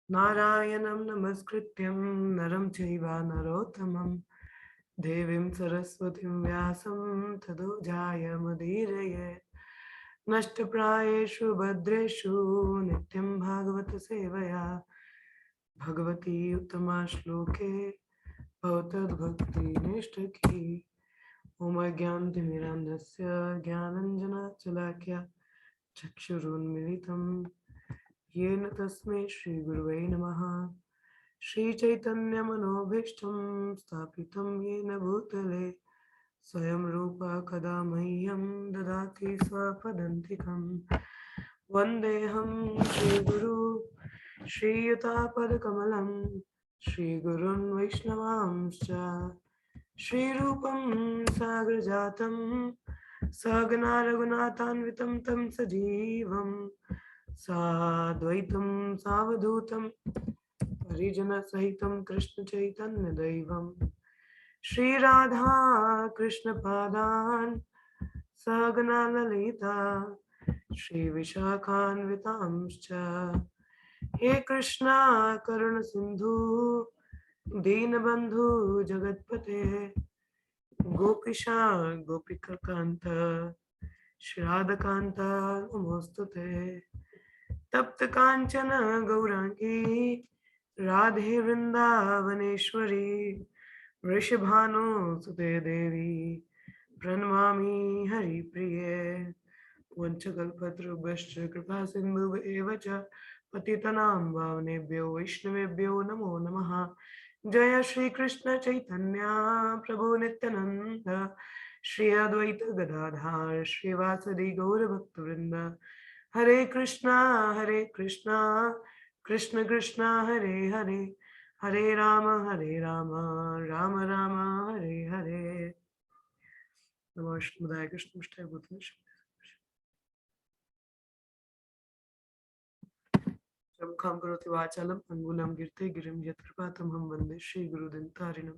नारायणं नमस्कृत्यं नरं चैव नरोत्तमं देवीं सरस्वतीं व्यासं ततो जयमुदीरयेत्। नष्टप्रायेषु भद्रेषु नित्यं भागवत सेवया भगवती उत्तमा श्लोके भवतद्भक्तिनिष्ठकी। ॐ अज्ञानतिमिरान्धस्य ज्ञानञ्जनशलाकया चक्षुरुन्मिलितं येन तस्मै श्रीगुरुवे नमः। श्रीचैतन्यमनोभीष्टं स्थापितं येन भूतले स्वयं रूपा कदा मह्यं ददाति स्वपदान्तिकं। वन्देऽहं श्रीगुरु श्रीयुतापदकमलं श्रीगुरुन् वैष्णवांश्च श्रीरूपं सागरजातं सहगना रघुनाथान्वितं तं सजीवं साद्वैतं सावधूतं परिजनसहितं कृष्णचैतन्यदैवं श्रीराधा कृष्णपादान् सहगना ललिता श्रीविशाखान्वितांश्च हे कृष्णा करुणसिन्धु दीनबन्धु जगत्पते गोपीशा गोपिकान्त श्रीराधकान्त नमोस्तुते। तप्त कांचन गौरांगी राधे वृंदावनेश्वरी वृषभानुसुते देवी प्रणमामि हरिप्रिये। वंशकल्पतरुभ्यश्च कृपा सिन्धुभ्येव च पतितनां पावनेभ्यो वैष्णवेभ्यो नमो नमः। जय श्री कृष्ण चैतन्य प्रभु नित्यानंद श्री अद्वैत गदाधर श्रीवासदि गौर भक्तवृंद। हरे कृष्णा कृष्ण कृष्णा हरे हरे हरे राम राम राम हरे हरे। नमो विष्णुदाय कृष्णष्टाय भूतले शमुखं करोति वाचालं अंगुलं गिरते गिरिं यत्कृपातमहं वन्दे श्री गुरुदिनतारिणं।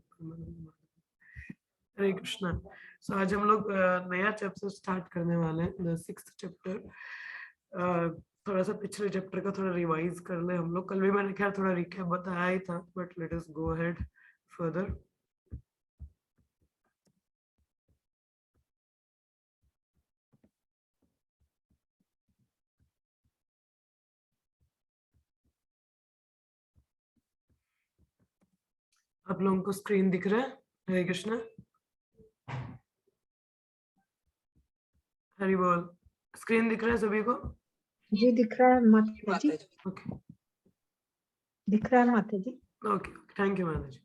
हरे कृष्णा। सो आज हम लोग नया चैप्टर स्टार्ट करने वाले हैं, द 6th चैप्टर। थोड़ा सा पिछले चैप्टर का थोड़ा रिवाइज कर ले हम लोग। कल भी मैंने खैर थोड़ा रिकैप बताया ही था, but let us go ahead further. आप लोगों को स्क्रीन दिख रहा है? हरे कृष्णा, हरि बोल। स्क्रीन दिख रहा है सभी को? जी दिख रहा है माता जी। ओके, दिख रहा है माता जी। ओके, थैंक यू माता जी।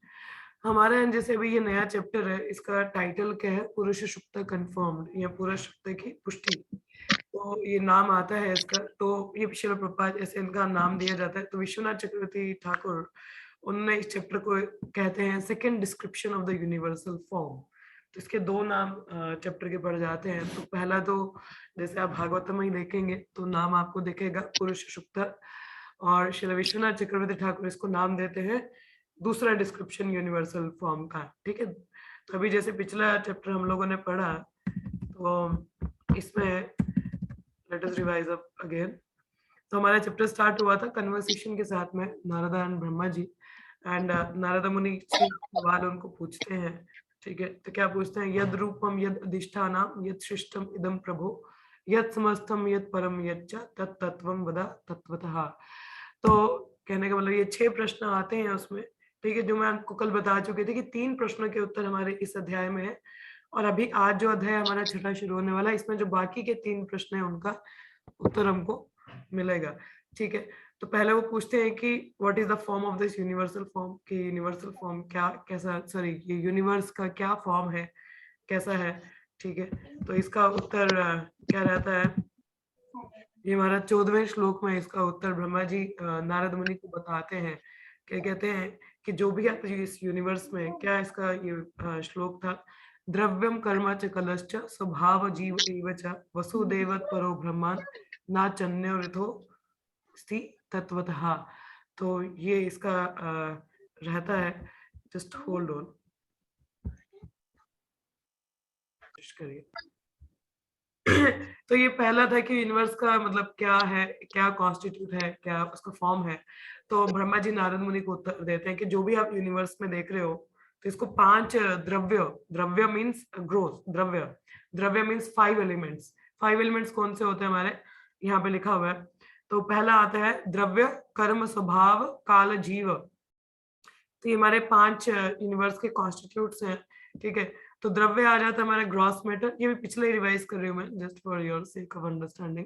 हमारे यहाँ जैसे अभी ये नया चैप्टर है, इसका टाइटल क्या है? पुरुष सुक्त कन्फर्म्ड, या पुरुष सुक्त की पुष्टि। तो ये नाम आता है इसका, तो ये शिल प्रभुपाद ऐसे इनका नाम दिया जाता है। तो विश्वनाथ चक्रवर्ती ठाकुर, उन्होंने इस चैप्टर को कहते हैं second description of the universal form. तो इसके दो नाम चैप्टर के पड़ जाते हैं। तो पहला तो जैसे आप भागवतम में ही देखेंगे तो नाम आपको दिखेगा पुरुष सुक्त, और श्री विश्वनाथ चक्रवर्ती ठाकुर इसको नाम देते हैं दूसरा डिस्क्रिप्शन यूनिवर्सल फॉर्म का। ठीक है, तो अभी जैसे पिछला चैप्टर हम लोगों ने पढ़ा, तो इसमें let us revise up again. तो हमारा चैप्टर स्टार्ट हुआ था कन्वर्सेशन के साथ में नारदा एंड ब्रह्मा जी। एंड नारदा मुनि सवाल उनको पूछते हैं। ठीक है, तो क्या पूछते हैं? यद रूपम यद अधिष्ठानम यद शिष्टम इदम प्रभु यद समस्तम यद परम यच्च तत्तत्वम वदा तत्वतः। तो कहने का मतलब ये 6 प्रश्न आते हैं उसमें। ठीक है, जो मैं आपको कल बता चुके थे कि 3 प्रश्नों के उत्तर हमारे इस अध्याय में है, और अभी आज जो अध्याय हमारा छठा शुरू होने वाला है, इसमें जो बाकी के 3 प्रश्न है उनका उत्तर हमको मिलेगा। ठीक है, तो पहले वो पूछते हैं कि what is the form of this universal form, कि यूनिवर्सल फॉर्म क्या, कैसा, सॉरी, ये यूनिवर्स का क्या फॉर्म है, कैसा है। ठीक है, तो इसका उत्तर क्या रहता है? ये हमारा 14वें श्लोक में इसका उत्तर ब्रह्मा जी नारद मुनि को बताते हैं। क्या कहते हैं कि जो भी आप इस यूनिवर्स में, क्या इसका ये श्लोक था? द्रव्यम कर्म च कलश्च स्वभाव जीव एव च वसुदेव परो ब्रह्मान् नाचन्यो रथो स्ति तत्वतः। तो ये इसका रहता है। जस्ट होल्ड ऑन, करिए। तो ये पहला था कि यूनिवर्स का मतलब क्या है, क्या कॉन्स्टिट्यूट है, क्या उसका फॉर्म है। तो ब्रह्मा जी नारद मुनि को उत्तर देते हैं कि जो भी आप यूनिवर्स में देख रहे हो, तो इसको 5 द्रव्य, द्रव्य मीन्स ग्रोथ, द्रव्य, द्रव्य मीन्स 5 एलिमेंट्स। 5 एलिमेंट्स कौन से होते हैं हमारे, यहाँ पे लिखा हुआ है। तो पहला आता है द्रव्य, कर्म, स्वभाव, काल, जीव। तो ये हमारे 5 यूनिवर्स के कॉन्स्टिट्यूट्स हैं, ठीक है। तो द्रव्य आ जाता है हमारा ग्रॉस मैटर, ये भी पिछले रिवाइज कर रही हूँ मैं just for your sake of understanding.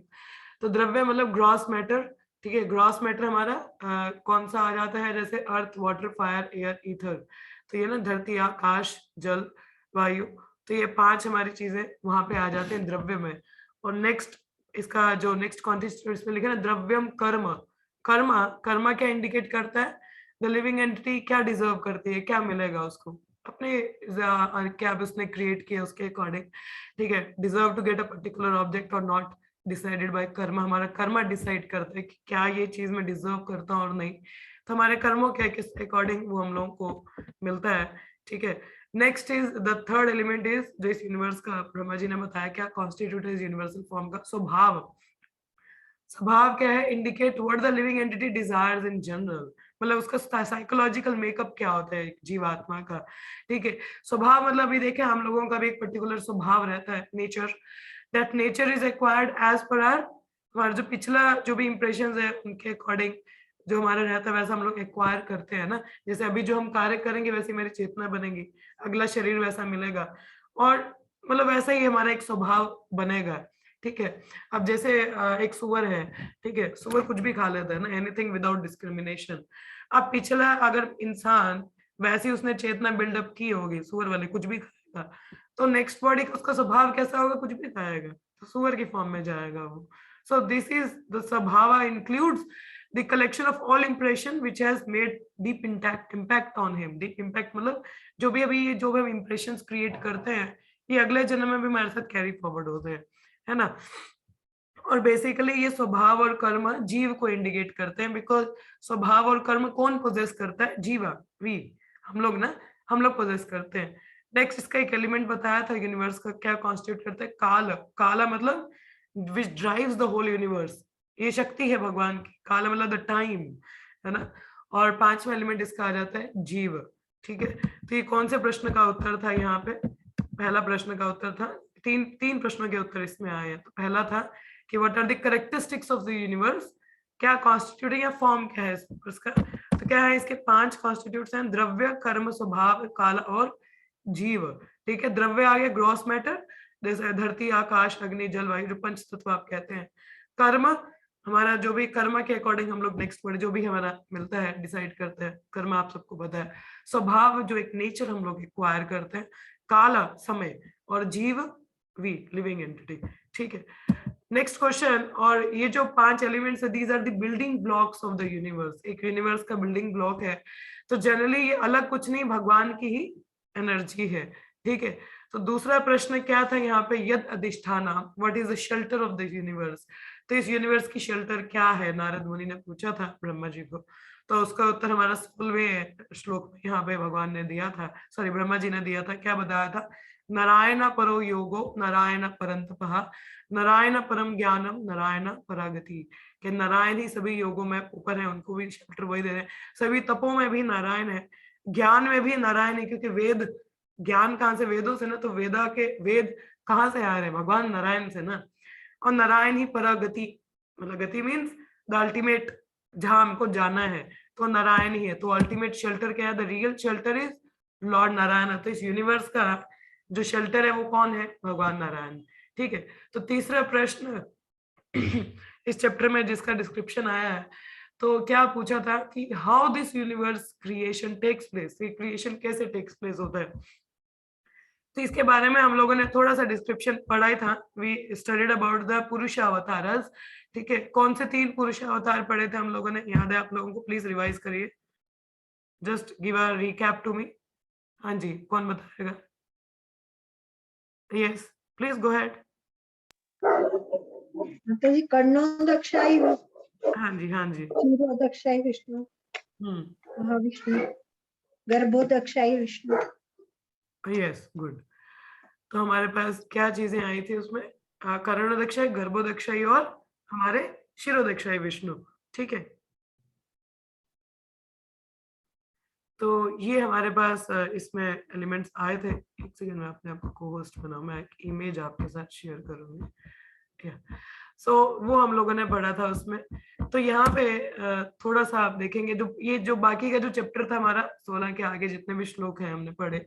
तो द्रव्य मतलब ग्रॉस मैटर, ठीक है। ग्रॉस मैटर हमारा कौन सा आ जाता है, जैसे अर्थ, वाटर, फायर, एयर, ईथर। तो ये ना धरती, आकाश, जल, वायु, तो ये 5 हमारी चीजें वहां पे आ जाते हैं द्रव्य में। और नेक्स्ट, इसका जो नेक्स्ट कॉन्स्टिट्यूट इसमें लिखा है ना, द्रव्यम कर्म। कर्मा, कर्मा क्या इंडिकेट करता है, द लिविंग एंटिटी क्या डिजर्व करती है, क्या मिलेगा उसको अपने क्या उसने क्रिएट किया उसके अकॉर्डिंग, ठीक है। Deserve to get a particular object और नॉट डिसाइडेड बाय कर्म। हमारा कर्मा डिसाइड करता है कि क्या ये चीज मैं डिजर्व करता हूँ और नहीं। तो हमारे कर्मों के किस अकॉर्डिंग वो हम लोगों को मिलता है, ठीक है। Next is the third element is, जो इस यूनिवर्स का ब्रह्मा जी ने बताया क्या कॉन्स्टिट्यूट इज यूनिवर्सल फॉर्म का, स्वभाव। स्वभाव क्या है, indicate what the living entity desires in general, मतलब उसका साइकोलॉजिकल मेकअप क्या होता है जीवात्मा का, ठीक है। स्वभाव मतलब भी देखें, हम लोगों का भी एक पर्टिकुलर स्वभाव रहता है, nature. That nature is acquired as per our, हमारा जो पिछला जो भी इंप्रेशन है उनके अकॉर्डिंग जो हमारा रहता है वैसा हम लोग एक्वायर करते हैं ना। जैसे अभी जो हम कार्य करेंगे वैसी मेरी चेतना बनेगी, अगला शरीर वैसा मिलेगा, और मतलब वैसा ही हमारा एक स्वभाव बनेगा, ठीक है। अब जैसे एक सुअर है, ठीक है, सुअर कुछ भी खा लेता है ना, एनीथिंग विदाउट डिस्क्रिमिनेशन। अब पिछला अगर इंसान वैसे ही उसने चेतना बिल्डअप की होगी, सुअर वाले कुछ भी खाएगा, तो नेक्स्ट बॉडी का उसका स्वभाव कैसा होगा, कुछ भी खाएगा तो सुअर की फॉर्म में जाएगा वो। सो दिस इज द स्वभाव includes the collection of all impression which has made deep impact on him. Deep impact मतलब जो भी अभी जो भी हम इंप्रेशंस क्रिएट करते हैं, ये अगले जन्म में भी हमारे साथ कैरी फॉरवर्ड होते हैं, है ना। और बेसिकली ये स्वभाव और कर्म जीव को इंडिकेट करते हैं, बिकॉज स्वभाव और कर्म कौन पोजेस करता है, जीवा, वी, हम लोग ना, हम लोग पोजेस करते हैं। नेक्स्ट इसका एक एलिमेंट बताया था यूनिवर्स का क्या कॉन्स्टिट्यूट करता है, काल। काला मतलब विच ड्राइव्स द होल यूनिवर्स, ये शक्ति है भगवान की। काला मतलब द टाइम, है ना। और 5वां एलिमेंट इसका आ जाता है जीव, ठीक है। तो ये कौन से प्रश्न का उत्तर था यहाँ पे, पहला प्रश्न का उत्तर था, तीन तीन प्रश्नों के उत्तर इसमें आए हैं। तो पहला था कि what are the characteristics of the universe, क्या कॉन्स्टिट्यूटिंग या फॉर्म क्या है इसका। तो क्या है, इसके 5 कॉन्स्टिट्यूट्स हैं, द्रव्य, कर्म, स्वभाव, काल और जीव, ठीक है। द्रव्य आ गया ग्रॉस मैटर, जैसे धरती, आकाश, अग्नि, जल, वायु, जो पंच तत्व आप कहते हैं। कर्म हमारा जो भी कर्म के अकॉर्डिंग हम लोग नेक्स्ट वर्ड जो भी हमारा मिलता है डिसाइड करते हैं, कर्म आप सबको पता है। स्वभाव जो एक नेचर हम लोग एक्वायर करते हैं। काला समय, और जीव वी, लिविंग एंटिटी, ठीक है। नेक्स्ट क्वेश्चन, और ये जो 5 एलिमेंट्स है, these are the building blocks of the universe. एक यूनिवर्स का बिल्डिंग ब्लॉक है, तो जनरली ये अलग कुछ नहीं, भगवान की ही एनर्जी है, ठीक है। तो दूसरा प्रश्न क्या था यहाँ पे, यद अधिष्ठाना, what is the shelter of the universe. तो इस यूनिवर्स की शेल्टर क्या है, नारद मुनि ने पूछा था ब्रह्मा जी को। तो उसका उत्तर हमारा 16वें श्लोक में यहाँ पे भगवान ने दिया था, सॉरी ब्रह्मा जी ने दिया था। क्या बताया था, नारायण परो योगो, नारायण परंतपः, नारायण परम ज्ञानम, नारायण परागति। कि नारायण ही सभी योगों में ऊपर है, उनको भी शेल्टर वही दे रहे हैं। सभी तपों में भी नारायण है, ज्ञान में भी नारायण है, क्योंकि वेद ज्ञान कहाँ से, वेदों से ना। तो वेदा के वेद कहाँ से आ रहे हैं, भगवान नारायण से ना। और नारायण ही परागति, मतलब गति मीन्स द अल्टीमेट, जहां हमको जाना है तो नारायण ही है। तो अल्टीमेट शेल्टर क्या है, the real shelter is Lord Narayan. तो इस यूनिवर्स का जो शेल्टर है वो कौन है, भगवान नारायण, ठीक है। तो तीसरा प्रश्न इस चैप्टर में जिसका डिस्क्रिप्शन आया है, तो क्या पूछा था कि how this universe creation takes place, ये क्रिएशन कैसे टेक्स प्लेस होता है। तो इसके बारे में हम लोगों ने थोड़ा सा डिस्क्रिप्शन पढ़ा ही था, वी स्टडीड अबाउट द पुरुष अवतारस, ठीक है। कौन से 3 पुरुष अवतार पढ़े थे हम लोगों ने, याद है आप लोगों को, प्लीज रिवाइज करिए, just give a recap to me. हाँ जी, कौन बताएगा, यस प्लीज गो हेड। माता जी, कर्णोदक्षाई हाँ जी, हाँ जी। क्षीरोदक्षाई विष्णु, महाविष्णु, गर्भोदक्षाई विष्णु। Yes good. तो हमारे पास क्या चीजें आई थी उसमें, करणोदक्षाई, गर्भोदक्षाई और हमारे शिरोदक्षाई विष्णु। ठीक है, तो ये हमारे पास इसमें एलिमेंट्स आए थे। एक सेकंड में अपने आप को होस्ट बनाऊं, मैं एक इमेज आपके साथ शेयर करूंगी। सो वो हम लोगों ने पढ़ा था उसमें। तो यहाँ पे थोड़ा सा आप देखेंगे, जो ये जो बाकी का जो चैप्टर था हमारा 16 के आगे जितने भी श्लोक हैं हमने पढ़े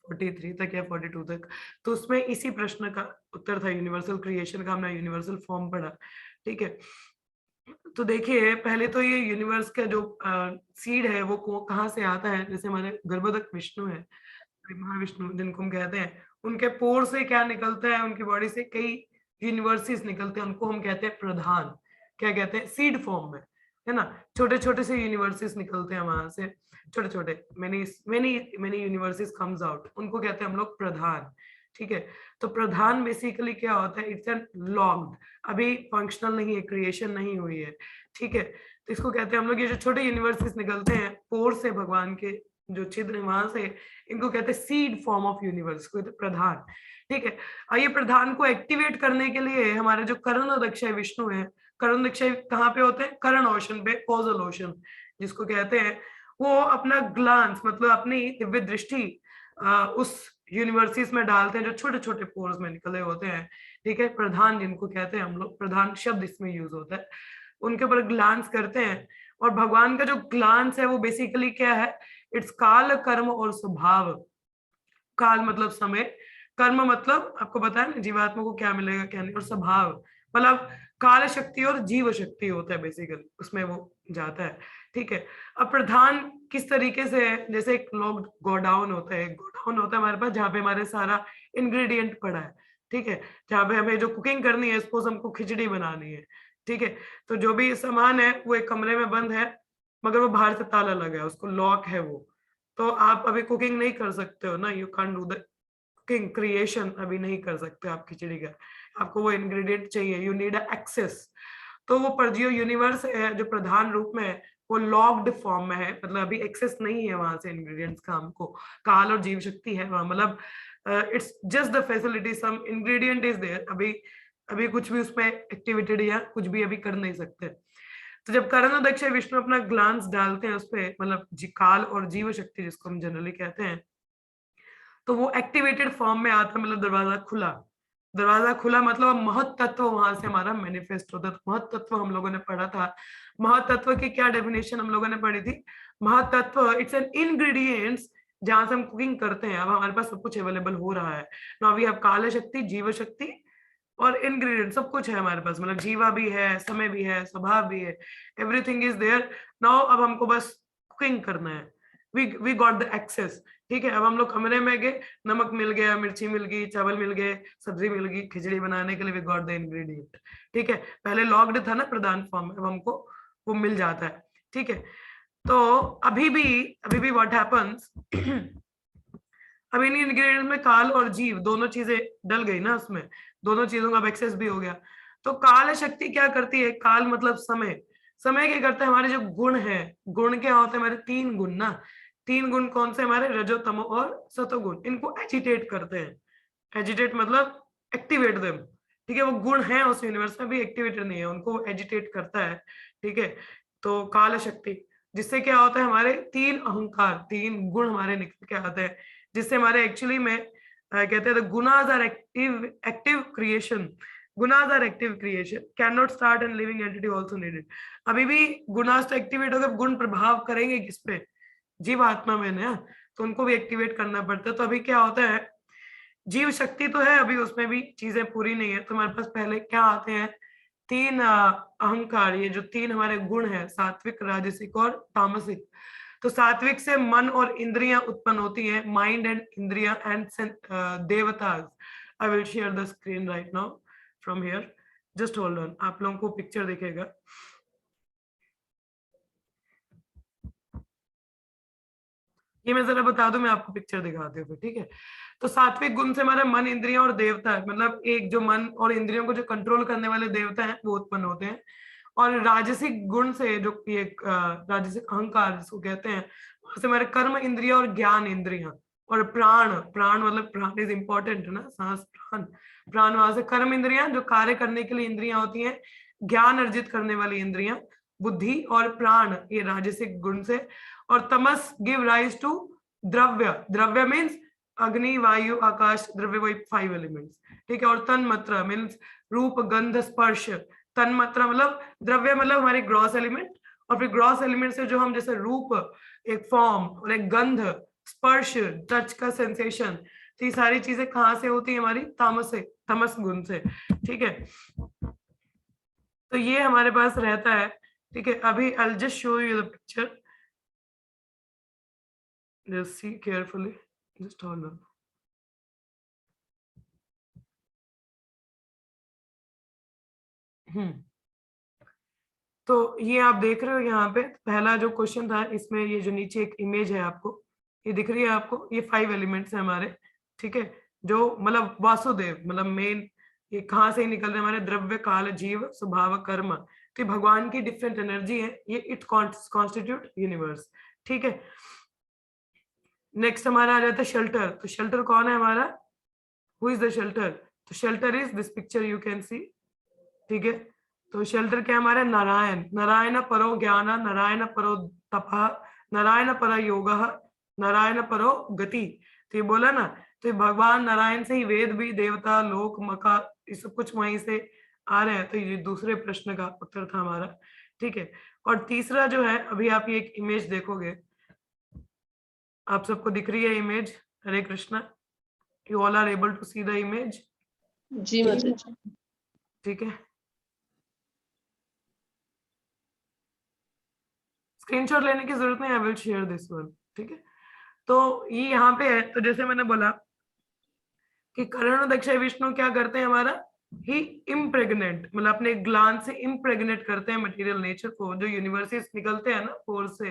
43 तक या 42 तक, तो उसमें इसी प्रश्न का उत्तर था, यूनिवर्सल क्रिएशन का हमने यूनिवर्सल फॉर्म पढ़ा। ठीक है, तो देखिए पहले तो ये यूनिवर्स का जो सीड है वो कहाँ से आता है। जैसे हमारे गर्भोदक विष्णु है, महाविष्णु जिनको हम कहते हैं, उनके पोर से क्या निकलता है, उनकी बॉडी से कई यूनिवर्सेस निकलते हैं, उनको हम कहते हैं प्रधान। क्या कहते हैं, सीड फॉर्म में, है ना, छोटे छोटे से यूनिवर्सेस निकलते हैं वहां से, छोटे छोटे many many many universes comes out, उनको कहते हैं हम लोग प्रधान। ठीक है, तो प्रधान बेसिकली क्या होता है, इट्स एन लॉग्ड, अभी फंक्शनल नहीं है, क्रिएशन नहीं हुई है। ठीक है, तो इसको कहते हैं हम लोग, ये जो छोटे यूनिवर्सेस निकलते हैं पोर से, भगवान के जो छिद्र है वहां से, इनको कहते हैं सीड फॉर्म ऑफ यूनिवर्स, को कहते हैं प्रधान। ठीक है, और ये प्रधान को एक्टिवेट करने के लिए हमारे जो करणोदक्षाई विष्णु है, करणोदक्षाई कहाँ पे होते हैं, कर्ण ओशन पे, कोजल ओशन जिसको कहते हैं, वो अपना ग्लांस मतलब अपनी दिव्य दृष्टि उस यूनिवर्सिस में डालते हैं जो छोटे छोटे पोर्स में निकले होते हैं। ठीक है, प्रधान जिनको कहते हैं हम लोग, प्रधान शब्द इसमें यूज होता है, उनके ऊपर ग्लांस करते हैं। और भगवान का जो ग्लांस है वो बेसिकली क्या है, इट्स काल, कर्म और स्वभाव। काल मतलब समय, कर्म मतलब आपको पता है ना जीवात्मा को क्या मिलेगा क्या नहीं, और स्वभाव मतलब काल शक्ति और जीव शक्ति होता है बेसिकली, उसमें वो जाता है। ठीक है, अब प्रधान किस तरीके से है, जैसे एक लोग गोडाउन होता है, गोडाउन होता है हमारे पास जहाँ पे हमारे सारा इंग्रेडिएंट पड़ा है। ठीक है, जहाँ पे हमें जो कुकिंग करनी है, सपोज हमको खिचड़ी बनानी है। ठीक है, तो जो भी सामान है वो एक कमरे में बंद है, मगर वो बाहर से ताला लगा है, उसको लॉक है वो, तो आप अभी कुकिंग नहीं कर सकते हो ना, you can do the cooking creation अभी नहीं कर सकते आप खिचड़ी का, आपको वो इंग्रेडिएंट चाहिए, यू नीड एक्सेस। तो वो परजियो यूनिवर्स है जो प्रधान रूप में है, वो लॉक्ड फॉर्म में है, मतलब अभी एक्सेस नहीं है वहां से इंग्रेडिएंट्स का, हमको काल और जीव शक्ति है वहां, मतलब it's just the facility, some ingredient is there, अभी अभी कुछ भी उसमें एक्टिविटेड या कुछ भी अभी कर नहीं सकते। तो जब करणोदक्ष विष्णु अपना ग्लांस डालते हैं उस पे, मतलब काल और जीव शक्ति जिसको हम जनरली कहते हैं, तो वो एक्टिवेटेड फॉर्म में आता है, मतलब दरवाजा खुला, दरवाजा खुला मतलब महत्त्व वहां से हमारा मैनिफेस्ट होता है। तो महत्त्व हम लोगों ने पढ़ा था, महत्त्व की क्या डेफिनेशन हम लोगों ने पढ़ी थी, महत्त्व इट्स एन इंग्रेडिएंट्स जहां से हम कुकिंग करते हैं, अब हमारे पास सब कुछ अवेलेबल हो रहा है। नाउ वी हैव काल शक्ति, जीव शक्ति और इंग्रेडिएंट, सब कुछ है हमारे पास, मतलब जीवा भी है, समय भी है, स्वभाव भी है, एवरीथिंग इज देयर। नाउ अब हमको बस कुकिंग करना है, वी गॉट द एक्सेस। ठीक है, अब हम लोग कमरे में गए, नमक मिल गया, मिर्ची मिल गई, चावल मिल गए, सब्जी मिल गई, खिचड़ी बनाने के लिए वी गॉट द इंग्रेडिएंट। ठीक है, पहले लॉक्ड था ना प्रधान फॉर्म में, अब हमको वो मिल जाता है। ठीक है, तो अभी भी व्हाट हैपेंस अब इन इंग्रेडिएंट में काल और जीव दोनों चीजें डल गई ना, उसमें दोनों चीजों का एक्सेस भी हो गया। तो काल शक्ति क्या करती है, काल मतलब समय, समय क्या करता है, हमारे जो गुण है, गुण क्या होते हैं हमारे, तीन गुण ना, तीन गुण कौन से हमारे, रजो तमो और सतोगुण, इनको एजिटेट करते हैं। एजिटेट मतलब एक्टिवेट देम। ठीक है, वो गुण है उस यूनिवर्स में भी एक्टिवेटेड नहीं है, उनको एजिटेट करता है। ठीक है, तो काल शक्ति, जिससे क्या होता है, हमारे तीन अहंकार, तीन गुण हमारे निकल के आते हैं, जिससे हमारे एक्चुअली में कहते हैं gunas are active creation, gunas are active creation, can not start and living entity also needed. अभी भी गुनाज तो एक्टिवेट होकर गुण प्रभाव करेंगे किस पे, जीव आत्मा में ना, तो उनको भी एक्टिवेट करना पड़ता है। तो अभी क्या होता है, जीव शक्ति तो है अभी, उसमें भी चीजें पूरी नहीं है, तो हमारे पास पहले क्या आते हैं, तीन अहंकार, ये जो तीन हमारे गुण है, सात्विक, राजसिक और तामसिक। तो सात्विक से मन और इंद्रियां उत्पन्न होती हैं, माइंड एंड इंद्रियां and देवताज। I will share the screen right now from here, just hold on, आप लोगों को पिक्चर दिखेगा। ये मैं जरा बता दूं, मैं आपको पिक्चर दिखाती हूँ फिर, ठीक है। तो सात्विक गुण से हमारा मन, इंद्रियां और देवता है, मतलब एक जो मन और इंद्रियों को जो कंट्रोल करने वाले देवता हैं वो उत्पन्न होते हैं। और राजसिक गुण से जो ये राजसिक अहंकार जिसको कहते हैं, वहां से हमारे कर्म इंद्रिया और ज्ञान इंद्रिया और प्राण, प्राण मतलब प्राण इज इंपॉर्टेंट ना, सांस प्राण, प्राण वहां से, कर्म इंद्रियां जो कार्य करने के लिए इंद्रियां होती हैं, ज्ञान अर्जित करने वाली इंद्रियां, बुद्धि और प्राण ये राजसिक गुण से, और तमस गिव राइज टू द्रव्य, द्रव्य मीन्स अग्नि वायु आकाश, द्रव्य वही 5 एलिमेंट्स, ठीक है। और तन मात्रा मीन्स रूप गंध स्पर्श, तन मात्रा मतलब द्रव्य मतलब हमारे ग्रॉस एलिमेंट, और फिर ग्रॉस एलिमेंट से जो हम जैसे रूप एक फॉर्म और एक गंध, स्पर्श टच का सेंसेशन, तो ये सारी चीजें कहाँ से होती है हमारी तामस से, तमस गुण से, ठीक है। तो ये हमारे पास रहता है, ठीक है। अभी I'll just show you the picture, just see carefully, just hold on. तो ये आप देख रहे हो यहाँ पे पहला जो क्वेश्चन था, इसमें ये जो नीचे एक इमेज है आपको ये दिख रही है आपको, ये 5 एलिमेंट्स है हमारे, ठीक है। जो मतलब वासुदेव मतलब मेन, ये कहाँ से निकल रहे हैं हमारे, द्रव्य काल जीव स्वभाव कर्म, तो ये भगवान की डिफरेंट एनर्जी है, ये इट कॉन्स्टिट्यूट यूनिवर्स, ठीक है। नेक्स्ट हमारा आ जाता है शेल्टर, तो शेल्टर कौन है हमारा, हु इज द शेल्टर, तो shelter is this picture you can see, ठीक है। तो शेल्टर क्या हमारा, नारायण, नारायण परो ज्ञान, नारायण परो तपः, नारायण पर योग, नारायण परो गति, तो ये बोला ना, तो ये भगवान नारायण से ही वेद भी, देवता लोक मका, ये सब कुछ वहीं से आ रहे हैं, तो ये दूसरे प्रश्न का उत्तर था हमारा, ठीक है। और तीसरा जो है, अभी आप ये एक इमेज देखोगे, आप सबको दिख रही है image, Hare Krishna, you all are able to see the image, जी माता जी, ठीक है। स्क्रीनशॉट लेने की जरूरत नहीं, I will share this one, ठीक है। तो ये यहाँ पे है, तो जैसे मैंने बोला कि कर्ण दक्ष विष्णु क्या करते हैं हमारा, ही इम्प्रेग्नेंट मतलब अपने ग्लांस से इम्प्रेग्नेट करते हैं मटेरियल नेचर को, जो यूनिवर्सेस निकलते हैं ना पोर से,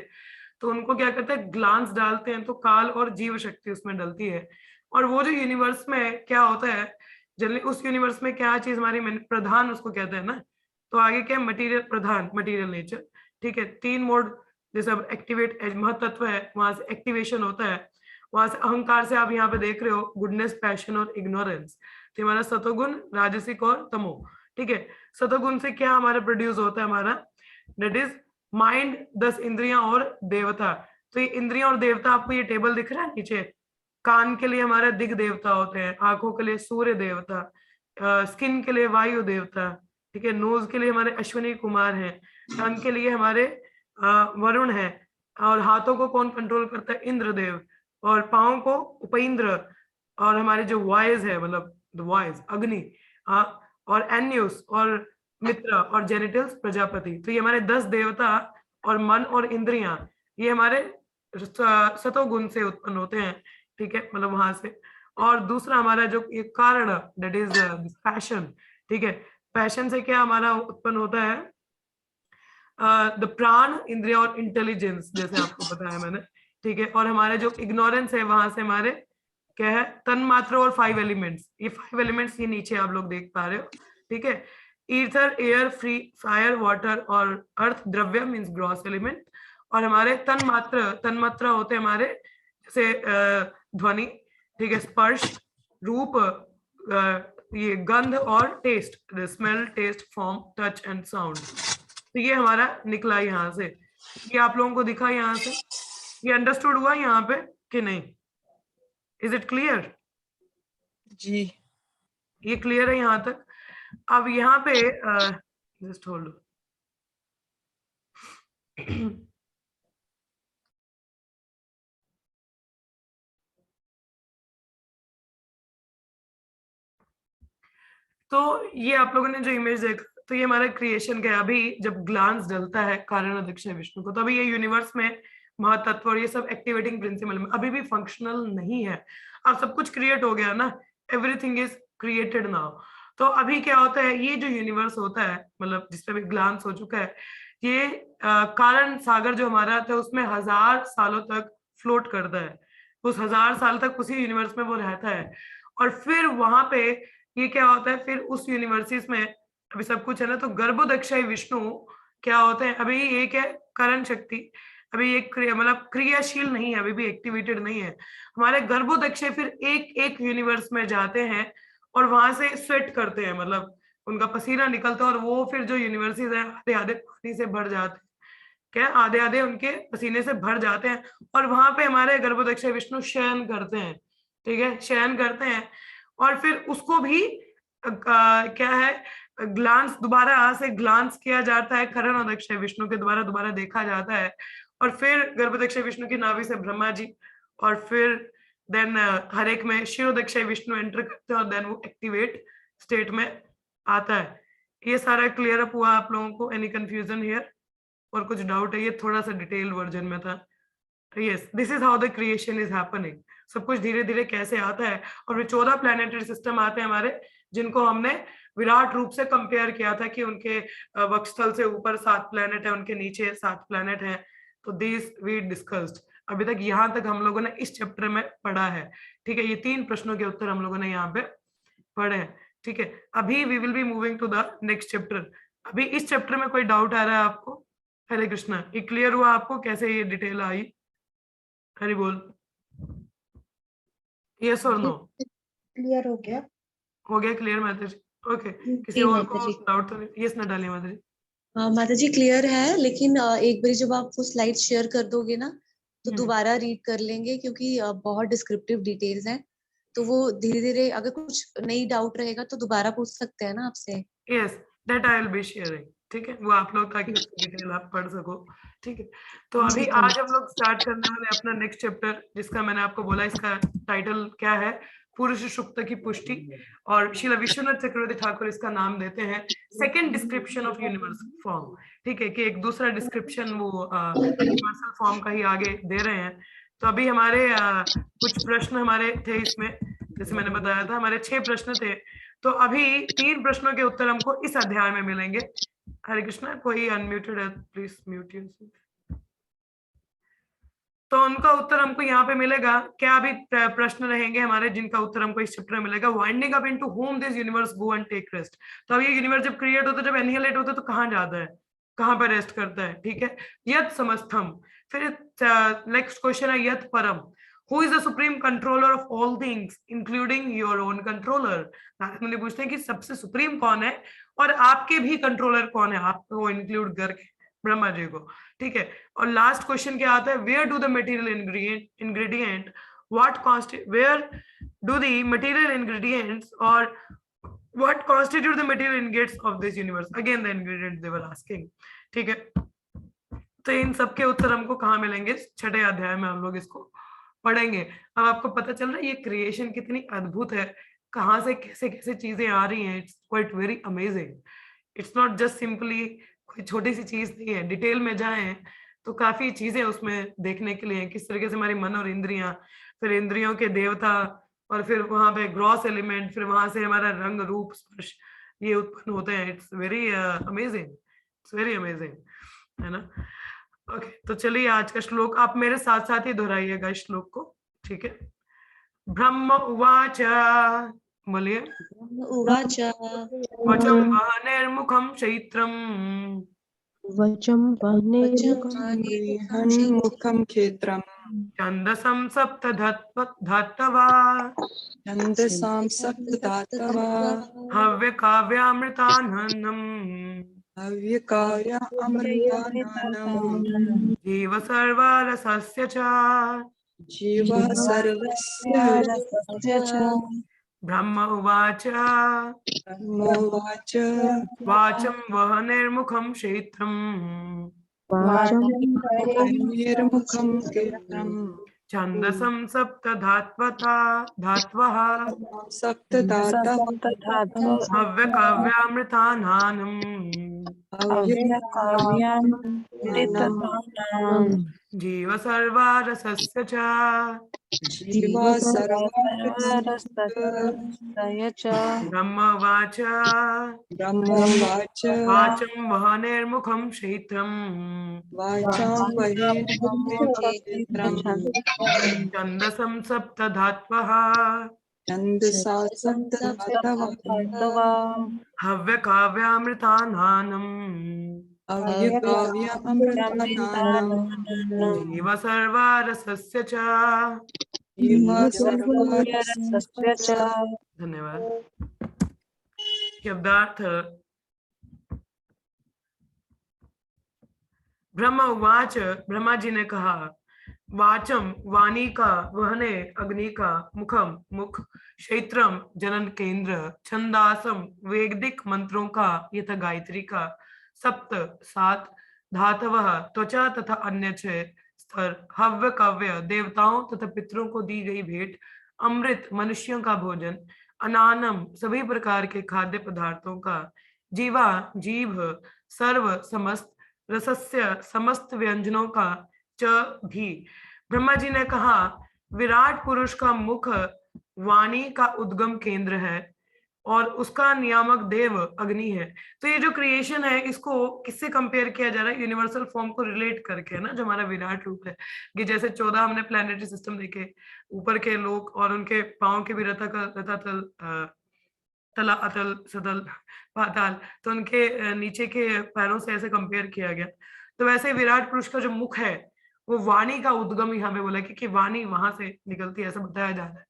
तो उनको क्या करते हैं ग्लांस डालते हैं, तो काल और जीव शक्ति उसमें डलती है। और वो जो यूनिवर्स में क्या होता है जनरली, उस यूनिवर्स में क्या चीज हमारी प्रधान उसको कहते हैं ना, तो आगे क्या मटेरियल प्रधान, मटेरियल नेचर, ठीक है। 3 मोड जैसे अब एक्टिवेट महतत्व है, वहां से एक्टिवेशन होता है, वहां से अहंकार से आप यहाँ पे देख रहे हो गुडनेस पैशन और इग्नोरेंस, तो हमारा सतोगुण राजसिक और तमो, ठीक है। सतोगुण से क्या हमारा प्रोड्यूस होता है हमारा, दैट इज माइंड 10 इंद्रियां और देवता, तो ये इंद्रियां और देवता आपको ये टेबल दिख रहा है नीचे, कान के लिए हमारे दिग देवता होते हैं, आंखों के लिए सूर्य देवता, स्किन के लिए वायु देवता, ठीक है। नोज के लिए हमारे अश्विनी कुमार हैं, टंग के लिए हमारे वरुण है, और हाथों को कौन कंट्रोल करता है, इंद्रदेव, और पाँव को उपेंद्र, और हमारे जो वॉइस है मतलब द वॉइस अग्नि, और एन्यूस और मित्र, और जेनिटल्स प्रजापति, तो ये हमारे 10 देवता, और मन और इंद्रियां ये हमारे सतोगुण से उत्पन्न होते हैं, ठीक है, मतलब वहां से। और दूसरा हमारा जो ये कारण, दैट इज पैशन, ठीक है। पैशन से क्या हमारा उत्पन्न होता है, द प्राण इंद्रिया और इंटेलिजेंस, जैसे आपको बताया मैंने, ठीक है। और हमारे जो इग्नोरेंस है वहां से हमारे क्या है, तन मात्र और 5 एलिमेंट्स, ये 5 एलिमेंट्स ये नीचे आप लोग देख पा रहे हो, ठीक है। Ether air free fire water और अर्थ द्रव्य मीन्स ग्रॉस एलिमेंट, और हमारे तन मात्रा होते हैं हमारे जैसे ध्वनि, ठीक है, स्पर्श रूप, ये गंध और taste, smell taste form touch and sound, तो ये हमारा निकला यहाँ से, ये आप लोगों को दिखा यहाँ से, ये अंडरस्टूड हुआ यहाँ पे कि नहीं, इज इट क्लियर, जी ये क्लियर है यहाँ तक। अब यहाँ पे जस्ट होल्ड, तो ये आप लोगों ने जो इमेज देखा, तो ये हमारा क्रिएशन का है। अभी जब ग्लांस डलता है कारण अध्यक्ष विष्णु को, तो अभी ये यूनिवर्स में महातत्व और ये सब एक्टिवेटिंग प्रिंसिपल में अभी भी फंक्शनल नहीं है, अब सब कुछ क्रिएट हो गया ना, एवरीथिंग इज क्रिएटेड नाउ। तो अभी क्या होता है, ये जो यूनिवर्स होता है मतलब जिसपे भी ग्लांस हो चुका है, ये कारण सागर जो हमारा था उसमें 1000 सालों तक फ्लोट करता है, उस 1000 साल तक उसी यूनिवर्स में वो रहता है, और फिर वहां पे ये क्या होता है, फिर उस यूनिवर्सिटीज में अभी सब कुछ है ना, तो गर्भोदक्षाई विष्णु क्या होते हैं, अभी ये क्या करण शक्ति, अभी एक मतलब क्रियाशील नहीं है, अभी भी एक्टिवेटेड नहीं है, हमारे गर्भोदक्षाई फिर एक एक यूनिवर्स में जाते हैं, और वहां से स्वेट करते हैं, मतलब उनका पसीना निकलता है, और वो फिर जो यूनिवर्सिटीज है आधे आधे पानी से भर जाते हैं, क्या आधे आधे उनके पसीने से भर जाते हैं, और वहां पे हमारे गर्भोदक्ष विष्णु शयन करते हैं, ठीक है, शयन करते हैं। और फिर उसको भी क्या है, ग्लांस दोबारा से ग्लांस किया जाता है, करणोदक्ष विष्णु के द्वारा दोबारा देखा जाता है, और फिर गर्भोदक्ष विष्णु की नाभि से ब्रह्मा जी, और फिर देन हर एक में शिरोदक्ष विष्णु एंटर करते हैं, और देन वो एक्टिवेट स्टेट में आता है। ये सारा क्लियर अप हुआ आप लोगों को? एनी कंफ्यूजन हियर और कुछ डाउट है? ये थोड़ा सा डिटेल वर्जन में था। Yes, this is how the creation is happening. सब कुछ धीरे धीरे कैसे आता है, और वे 14 प्लैनेटरी सिस्टम आते हैं हमारे, जिनको हमने विराट रूप से कंपेयर किया था कि उनके वक्षस्थल से ऊपर 7 प्लैनेट है, उनके नीचे 7 प्लैनेट है। तो दिस वी डिस्कस्ड। अभी तक यहाँ तक हम लोगों ने इस चैप्टर में पढ़ा है, ठीक है। ये 3 प्रश्नों के उत्तर हम लोगों ने यहाँ पे पढ़े हैं, ठीक है। अभी we will be moving to the next chapter. अभी इस चैप्टर में कोई डाउट आ रहा है आपको? हरे कृष्णा, ये क्लियर हुआ आपको कैसे ये डिटेल आई? हरि बोल। यस और नो? क्लियर हो गया? हो गया क्लियर माता जी? ओके, किसी और को डाउट तो नहीं? यस नटालिया माता जी। माता जी क्लियर है, लेकिन एक बार जब आप वो स्लाइड शेयर कर दोगे ना तो दोबारा रीड कर लेंगे, क्योंकि बहुत डिस्क्रिप्टिव डिटेल्स हैं, तो वो धीरे धीरे अगर कुछ नई डाउट रहेगा तो दोबारा पूछ सकते हैं ना आपसे। Yes, that I will be sharing, ठीक है, वो आप लोग ताकि उसकी डिटेल आप पढ़ सको, ठीक है। तो अभी आज हम लोग स्टार्ट करने वाले अपना नेक्स्ट चैप्टर, जिसका मैंने आपको बोला इसका टाइटल क्या है, पुरुष सुक्त की पुष्टि, और श्रील विश्वनाथ चक्रवर्ती ठाकुर इसका नाम देते हैं second description of universal form, ठीक है, कि एक दूसरा डिस्क्रिप्शन वो यूनिवर्सल फॉर्म का ही आगे दे रहे हैं। तो अभी हमारे कुछ प्रश्न हमारे थे इसमें, जैसे मैंने बताया था हमारे 6 प्रश्न थे, तो अभी 3 प्रश्नों के उत्तर हमको इस अध्याय में मिलेंगे। हरे कृष्णा, कोई अनम्यूटेड है प्लीज म्यूट योरसेल्फ। तो उनका उत्तर हमको यहाँ पे मिलेगा। क्या अभी प्रश्न रहेंगे हमारे जिनका उत्तर हमको इस चैप्टर में मिलेगा? Winding up into home this universe go and take rest. तो अब ये यूनिवर्स जब क्रिएट होता है, जब एनिहिलेट होता है, तो कहाँ जाता है, कहाँ पर रेस्ट करता है, ठीक है। यत समस्थम। फिर नेक्स्ट क्वेश्चन है यत परम, who is the supreme controller of all things including your own controller. Narad मुनि पूछते हैं कि सबसे सुप्रीम कौन है और आपके भी कंट्रोलर कौन है, आपको इंक्लूड करके ब्रह्मा जी को, ठीक है। और लास्ट क्वेश्चन क्या आता है, where do the material ingredient what constitute, where do the material ingredients और what constitute the material ingredients of this universe, again the ingredients they were asking, ठीक है। तो इन सब के उत्तर हमको कहाँ मिलेंगे? 6ठे अध्याय में हम लोग इसको पढ़ेंगे। अब आपको पता चल रहा है ये क्रिएशन कितनी अद्भुत है, कहाँ से कैसे कैसे चीजें आ रही हैं। It's quite very amazing. It's not just simply कोई छोटी सी चीज नहीं है। डिटेल में जाएं तो काफी चीजें उसमें देखने के लिए, किस तरीके से हमारी मन और इंद्रियां, फिर इंद्रियों के देवता, और फिर वहां पे ग्रॉस एलिमेंट, फिर वहां से हमारा रंग रूप स्पर्श ये उत्पन्न होते हैं। It's very amazing, it's very amazing, है ना। ओके, तो चलिए आज का श्लोक आप मेरे साथ साथ ही दोहराइएगा इस श्लोक को, ठीक है। ब्रह्म उवाच, बोलिए। उवाच वचम वहनेर्मुखम चैत्रम, वचम वहनेर्मुखं क्षेत्रम् छन्दसं सप्त धात्वा, छन्दसां सप्तधातवा हव्यकाव्यामृतान्हनम्, हव्यकाव्य अमृतानां जीव सर्वारसस्य च, जीवः सर्वस्य ब्रह्म उवाच, ब्रह्मोवाच वाचं वहनेर्मुखं क्षेत्रम्, वहनेर्मुखं क्षेत्रम् छन्दसं सप्त धात्वः, सप्तधातवः हव्यकाव्यामृतान्हनम्, हव्यकाव्यामृतानां जीव सर्वारसस्य च, जीवः सर्वस्य ब्रह्म उवाच, ब्रह्मोवाच वाचं वहनेर्मुखं क्षेत्रम्, वाचां वहनेर्मुखं क्षेत्रम् छन्दसं सप्त धात्वः, छन्दसा सप्तधातवः हव्यकाव्यामृतान्हनम्, हव्यकाव्य अमृतानां जीव सर्वारसस्य च, जीवस्य च। धन्यवाद। शब्दार्थ। ब्रह्म उवाच, ब्रह्मा जी ने कहा, वाचम वाणी का, वहने अग्नि का, मुखम मुख, क्षेत्रम जनन केंद्र, छंदासम वैदिक मंत्रों का यथा गायत्री का, सप्त सात, धातवः त्वचा तथा अन्य 6 स्तर, हव्य काव्य देवताओं तथा पितरों को दी गई भेंट, अमृत मनुष्यों का भोजन, अनानम सभी प्रकार के खाद्य पदार्थों का, जीवा जीव सर्व समस्त, रसस्य समस्त व्यंजनों का, च भी। ब्रह्मा जी ने कहा, विराट पुरुष का मुख वाणी का उद्गम केंद्र है और उसका नियामक देव अग्नि है। तो ये जो क्रिएशन है इसको किससे कंपेयर किया जा रहा है? यूनिवर्सल फॉर्म को रिलेट करके, है ना, जो हमारा विराट रूप है। कि जैसे 14 हमने प्लैनेटरी सिस्टम देखे, ऊपर के लोक और उनके पांव के भी रतातल, तला अतल सतल पाताल, तो उनके नीचे के पैरों से ऐसे कंपेयर किया गया। तो वैसे विराट पुरुष का जो मुख है वो वाणी का उद्गम यहाँ पे बोला, क्योंकि वाणी वहां से निकलती है ऐसा बताया जा रहा है,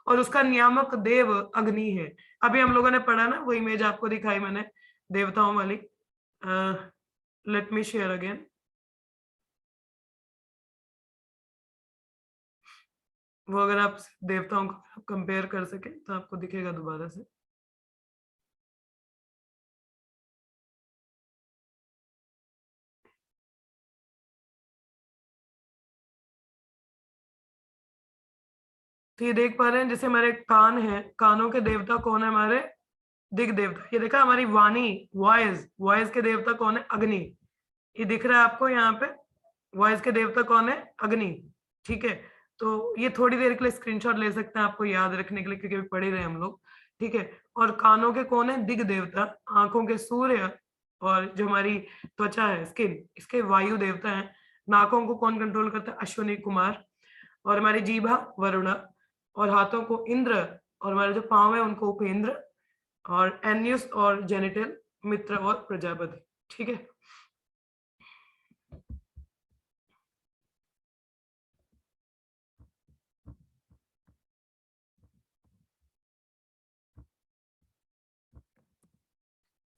और उसका नियामक देव अग्नि है। अभी हम लोगों ने पढ़ा ना, वो इमेज आपको दिखाई मैंने देवताओं वाली। Let me share again. वो अगर आप देवताओं को कंपेयर कर सके तो आपको दिखेगा दोबारा से। तो ये देख पा रहे हैं, जैसे हमारे कान है, कानों के देवता कौन है? हमारे दिग देवता। ये देखा, हमारी वाणी वॉइस, वॉइस के देवता कौन है? अग्नि। ये दिख रहा है आपको यहाँ पे, वॉइस के देवता कौन है? अग्नि। ठीक है, तो ये थोड़ी देर के लिए स्क्रीनशॉट ले सकते हैं आपको याद रखने के लिए, क्योंकि पढ़ ही रहे हम लोग। ठीक है, और कानों के कौन है? दिग देवता। आंखों के सूर्य, और जो हमारी त्वचा है, स्किन, इसके वायु देवता है। नाकों को कौन कंट्रोल करता है? अश्विनी कुमार। और हमारी जीभा वरुणा, और हाथों को इंद्र, और हमारे जो पांव है उनको उपेंद्र, और एन्यूस और जेनिटल मित्र और प्रजापति। ठीक है,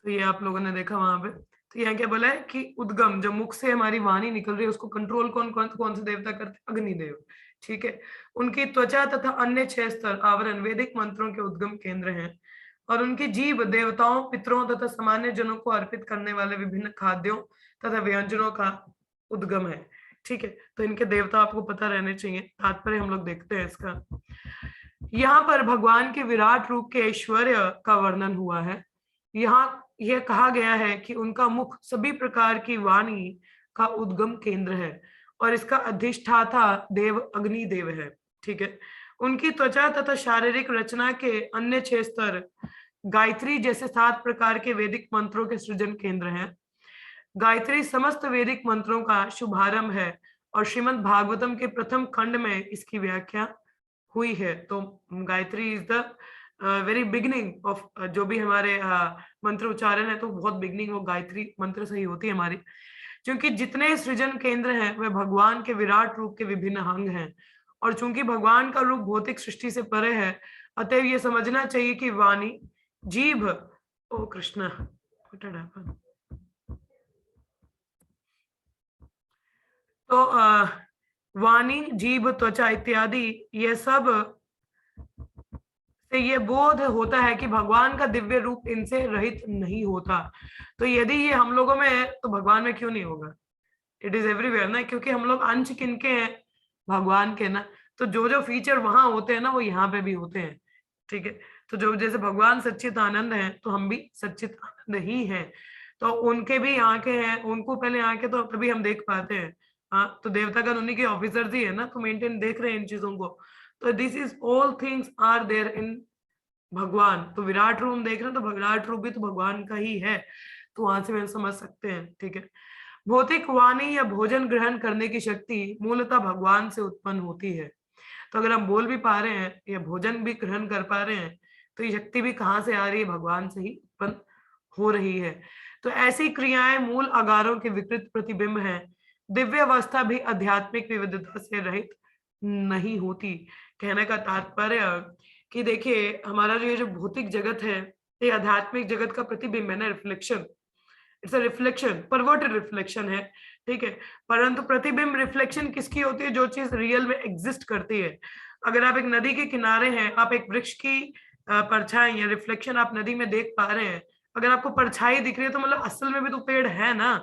तो ये आप लोगों ने देखा वहां पे। तो यहाँ क्या बोला है कि उद्गम, जो मुख से हमारी वाणी निकल रही है उसको कंट्रोल कौन कौन कौन से देवता करते? अग्निदेव। ठीक है, उनकी त्वचा तथा अन्य 6 स्तर आवरण वैदिक मंत्रों के उद्गम केंद्र हैं, और उनकी जीभ देवताओं, पितरों तथा सामान्य जनों को अर्पित करने वाले विभिन्न खाद्यों तथा व्यंजनों का उद्गम है। ठीक है, तो इनके देवता आपको पता रहने चाहिए। तात्पर्य हम लोग देखते हैं इसका। यहाँ पर भगवान के विराट रूप के ऐश्वर्य का वर्णन हुआ है। यहाँ यह कहा गया है कि उनका मुख सभी प्रकार की वाणी का उद्गम केंद्र है, और इसका अधिष्ठाता देव अग्निदेव है। ठीक है, उनकी त्वचा तथा शारीरिक रचना के अन्य 6 स्तर गायत्री जैसे 7 प्रकार के वैदिक मंत्रों के सृजन केंद्र हैं। गायत्री समस्त वैदिक मंत्रों का शुभारंभ है, और श्रीमद् भागवतम के प्रथम खंड में इसकी व्याख्या हुई है। तो Gayatri is the very beginning of, जो भी हमारे मंत्र उच्चारण है, तो बहुत बिगिनिंग वो गायत्री मंत्र से ही होती है हमारी। क्योंकि जितने सृजन केंद्र हैं वे भगवान के विराट रूप के विभिन्न अंग हैं, और चूंकि भगवान का रूप भौतिक सृष्टि से परे है, अतएव ये समझना चाहिए कि वाणी, जीभ, ओ कृष्ण, तो वाणी, जीभ, त्वचा इत्यादि, ये सब से ये बोध होता है कि भगवान का दिव्य रूप इनसे रहित नहीं होता। तो यदि ये हम लोगों में है तो भगवान में क्यों नहीं होगा? इट इज एवरीवेयर ना, क्योंकि हम लोग अंश किनके हैं? भगवान के ना। तो जो जो फीचर वहां होते हैं ना वो यहाँ पे भी होते हैं। ठीक है, तो जो जैसे भगवान सच्चित आनंद है तो हम भी सच्चित आनंद ही हैं। तो उनके भी आंखें हैं, उनको पहले आंखें, तो तभी हम देख पाते हैं। हाँ, तो देवता का उन्हीं के ऑफिसर्स ही है ना, तो मेंटेन देख रहे हैं इन चीजों को। तो this is all things are there in Bhagwan. तो विराट रूप देख रहे हैं, तो विराट रूप भी तो भगवान का ही है। तो वहां से हम समझ सकते हैं। ठीक है, भौतिक वाणी या भोजन ग्रहण करने की शक्ति मूलतः भगवान से उत्पन्न होती है। तो अगर हम बोल भी पा रहे हैं या भोजन भी ग्रहण कर पा रहे हैं, तो ये शक्ति भी कहाँ से आ रही है? भगवान से ही उत्पन्न हो रही है। तो ऐसी क्रियाएं मूल आगारों के विकृत प्रतिबिंब हैं। दिव्य अवस्था भी आध्यात्मिक विविधता से रहित नहीं होती। कहने का तात्पर्य कि देखिए हमारा जो ये जो भौतिक जगत है ये आध्यात्मिक जगत का प्रतिबिंब है ना, reflection. It's a reflection, perverted reflection है, ठीक है। परंतु प्रतिबिंब रिफ्लेक्शन किसकी होती है? जो चीज रियल में एग्जिस्ट करती है। अगर आप एक नदी के किनारे हैं, आप एक वृक्ष की परछाई या रिफ्लेक्शन आप नदी में देख पा रहे हैं, अगर आपको परछाई दिख रही है तो मतलब असल में भी तो पेड़ है ना,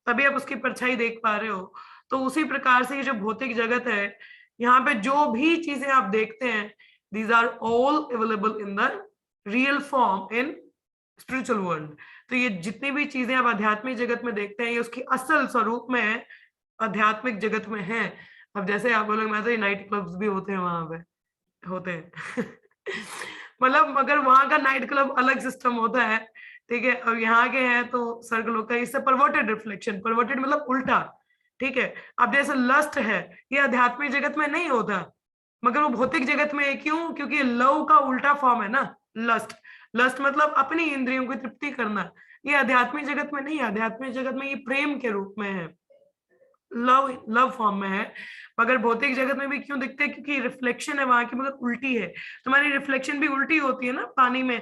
तभी आप उसकी परछाई देख पा रहे हो। तो उसी प्रकार से ये जो भौतिक जगत है, यहाँ पे जो भी चीजें आप देखते हैं, these are all available in the real form in spiritual world. तो ये जितनी भी चीजें आप आध्यात्मिक जगत में देखते हैं, ये उसकी असल स्वरूप में आध्यात्मिक जगत में है। अब जैसे आप बोलोगे मैं तो नाइट क्लब्स भी होते हैं वहां पे, होते हैं मतलब मगर वहां का नाइट क्लब अलग सिस्टम होता है, ठीक है। अब यहाँ के हैं तो सर्कलों का, इससे परवर्टेड रिफ्लेक्शन, परवर्टेड मतलब उल्टा, ठीक है। अब जैसे लस्ट है, ये आध्यात्मिक जगत में नहीं होता, मगर वो भौतिक जगत में है। क्यों? क्योंकि लव का उल्टा फॉर्म है ना, लस्ट। लस्ट मतलब अपनी इंद्रियों की तृप्ति करना। ये आध्यात्मिक जगत में नहीं, आध्यात्मिक जगत में ये प्रेम के रूप में है, लव फॉर्म में है। मगर भौतिक जगत में भी क्यों दिखते हैं? क्योंकि रिफ्लेक्शन है वहां की, मगर उल्टी है। तुम्हारी रिफ्लेक्शन भी उल्टी होती है ना पानी में।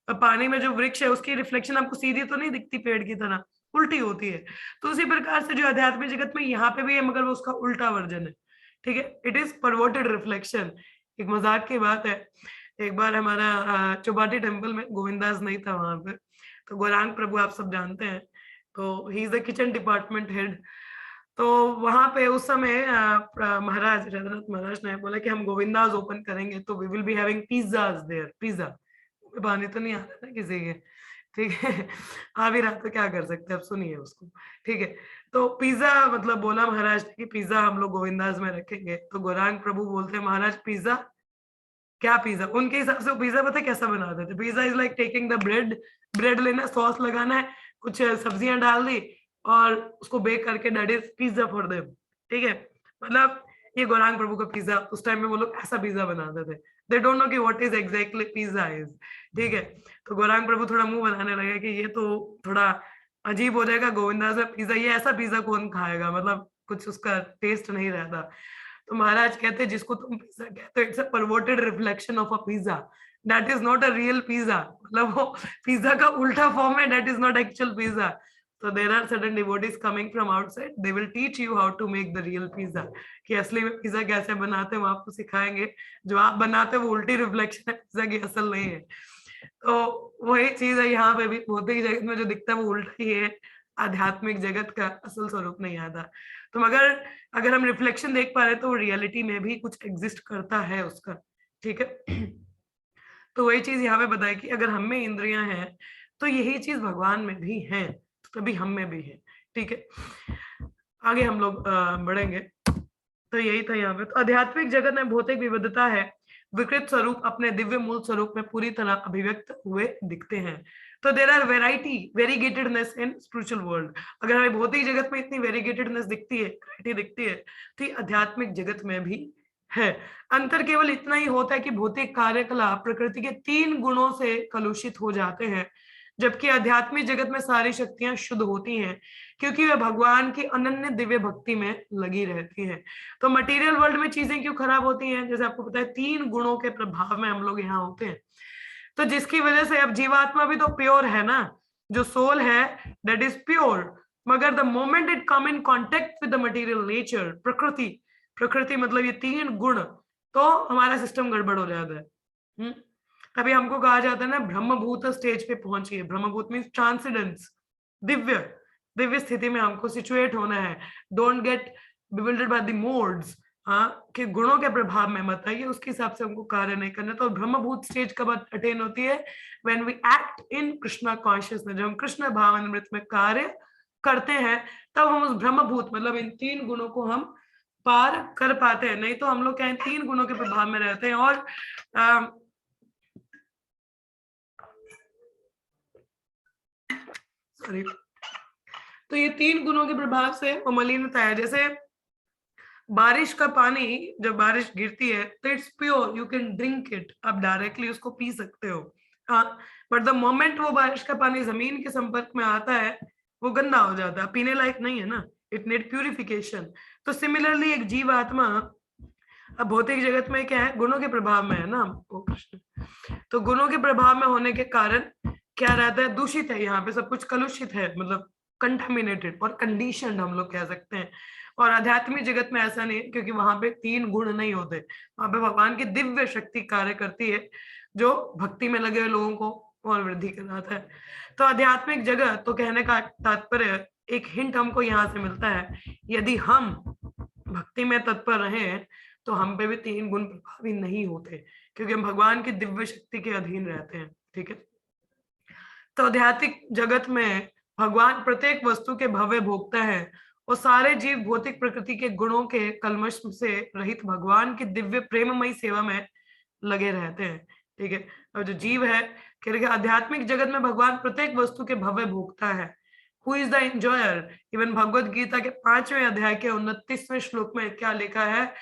पानी में जो वृक्ष है उसकी रिफ्लेक्शन आपको सीधी तो नहीं दिखती पेड़ की तरह, उल्टी होती है। तो उसी प्रकार से जो आध्यात्मिक जगत में यहाँ पे भी है, मगर वो उसका उल्टा वर्जन है, ठीक है। It is perverted reflection. एक मजाक की बात है, एक बार हमारा चौपाटी टेम्पल में गोविंदास नहीं था वहां पे, तो गौरांग प्रभु आप सब जानते हैं, तो he is the kitchen department head. तो वहां पे उस समय महाराज रघुनाथ महाराज ने बोला कि हम गोविंदास ओपन करेंगे, तो we will be having pizzas there. Pizza पानी तो नहीं आ रहा था किसी के, ठीक है, आ भी रहा तो क्या कर सकते हैं, अब सुनिए उसको, ठीक है। तो पिज्जा मतलब बोला महाराज ने कि पिज्जा हम लोग गोविंदास में रखेंगे। तो गौरांग प्रभु बोलते हैं महाराज पिज्जा? क्या पिज्जा? उनके हिसाब से वो पिज्जा पता है कैसा बनाते थे? Pizza is like taking the bread, bread लेना, सॉस लगाना है, कुछ सब्जियां डाल दी और उसको बेक करके, that is pizza for them, ठीक है। मतलब ये गौरांग प्रभु का पिज्जा, उस टाइम में वो लोग ऐसा पिज्जा बनाते थे। दे डोंट नो कि what is exactly pizza is, ठीक है। तो गौरांग प्रभु थोड़ा मुंह बनाने लगे कि ये तो थोड़ा अजीब हो जाएगा, गोविंदास का पिज्जा, ये ऐसा पिज्जा कौन खाएगा, मतलब कुछ उसका टेस्ट नहीं रहता। तो महाराज कहते हैं जिसको तुम पिज्जा कहते हो, it's a perverted reflection of a pizza, that is not a real pizza. मतलब वो पिज्जा का उल्टा फॉर्म है, that is not actual pizza. So there are certain devotees coming from outside, they will teach you how to make the real pizza, कि असली में pizza कैसे बनाते हैं वो आपको सिखाएंगे। जो आप बनाते हैं वो उल्टी रिफ्लेक्शन है पिज्जा की, असल नहीं है। तो वही चीज है यहाँ पे भी, भौतिक जगत में जो दिखता है वो उल्टा ही है, आध्यात्मिक जगत का असल स्वरूप नहीं आता। तो मगर अगर हम रिफ्लेक्शन देख पा रहे हैं तो रियलिटी में भी कुछ एग्जिस्ट करता है उसका, ठीक है। तो वही चीज यहाँ पे बताया कि अगर हम में इंद्रियां हैं तो यही चीज भगवान में भी है, तभी हम में भी है, ठीक है। आगे हम लोग बढ़ेंगे। तो यही था यहाँ पे। तो आध्यात्मिक जगत में भौतिक विविधता है, विकृत स्वरूप अपने दिव्य मूल स्वरूप में पूरी तरह अभिव्यक्त हुए दिखते हैं। तो there are variety, variegatedness in spiritual world. अगर हमें भौतिक जगत में इतनी वेरीगेटेडनेस दिखती है, वैरायटी दिखती है, तो ये आध्यात्मिक जगत में भी है। अंतर केवल इतना ही होता है कि भौतिक कार्यकलाप प्रकृति के 3 गुणों से कलुषित हो जाते हैं, जबकि आध्यात्मिक जगत में सारी शक्तियां शुद्ध होती हैं, क्योंकि वे भगवान की अनन्य दिव्य भक्ति में लगी रहती हैं। तो मटेरियल वर्ल्ड में चीजें क्यों खराब होती हैं? जैसे आपको पता है 3 गुणों के प्रभाव में हम लोग यहाँ होते हैं, तो जिसकी वजह से अब जीवात्मा भी तो प्योर है ना, जो सोल है दैट इज प्योर, मगर the moment it come in contact with the material nature, प्रकृति, प्रकृति मतलब ये 3 गुण, तो हमारा सिस्टम गड़बड़ हो जाता है। तभी हमको कहा जाता है ना ब्रह्मभूत स्टेज पे पहुंचिए। ब्रह्मभूत मीन्स ट्रांसेंडेंस, दिव्य, दिव्य स्थिति में हमको सिचुएट होना है। Don't get bewildered by the modes, हाँ, कि गुणों के प्रभाव में मत आइए, उसके हिसाब से हमको कार्य नहीं करना। तो ब्रह्मभूत स्टेज कब अटेन होती है? When we act in Krishna consciousness, जब हम कृष्ण भावामृत में कार्य करते हैं, तब हम उस ब्रह्मभूत मतलब इन 3 गुणों को हम पार कर पाते हैं। नहीं तो हम लोग क्या 3 गुणों के प्रभाव में रहते हैं। और सॉरी, तो ये 3 गुणों के प्रभाव से वो मलिनता है। जैसे बारिश का पानी, जब बारिश गिरती है तो it's pure, you can drink it, आप डायरेक्टली उसको पी सकते हो, हाँ। बट द मोमेंट वो बारिश का पानी जमीन के संपर्क में आता है, वो गंदा हो जाता है, पीने लायक नहीं है ना, इट नीड प्यूरिफिकेशन। तो सिमिलरली एक जीव आत्मा अब भौतिक जगत में क्या है, गुणों के प्रभाव में है ना वो कृष्ण, तो गुणों के प्रभाव में होने के कारण क्या रहता है, दूषित है, यहाँ पे सब कुछ कलुषित है, मतलब कंटामिनेटेड और कंडीशनड हम लोग कह सकते हैं। और आध्यात्मिक जगत में ऐसा नहीं है, क्योंकि वहां पे 3 गुण नहीं होते, वहां पे भगवान की दिव्य शक्ति कार्य करती है, जो भक्ति में लगे हुए लोगों को और वृद्धि कराता है। तो आध्यात्मिक जगत, तो कहने का तात्पर्य, एक हिंट हमको यहाँ से मिलता है, यदि हम भक्ति में तत्पर रहे तो हम पे भी 3 गुण प्रभावी नहीं होते, क्योंकि हम भगवान की दिव्य शक्ति के अधीन रहते हैं। ठीक है, तो आध्यात्मिक जगत में भगवान प्रत्येक वस्तु के भव्य भोक्ता है और सारे जीव भौतिक प्रकृति के गुणों के कलमश से रहित भगवान की दिव्य प्रेममयी सेवा में लगे रहते हैं। ठीक है, और जो जीव है, कह रहे आध्यात्मिक जगत में भगवान प्रत्येक वस्तु के भव्य भोक्ता है। Who is the enjoyer? Even Bhagavad Gita के 5वें अध्याय के 29वें श्लोक में क्या लिखा है,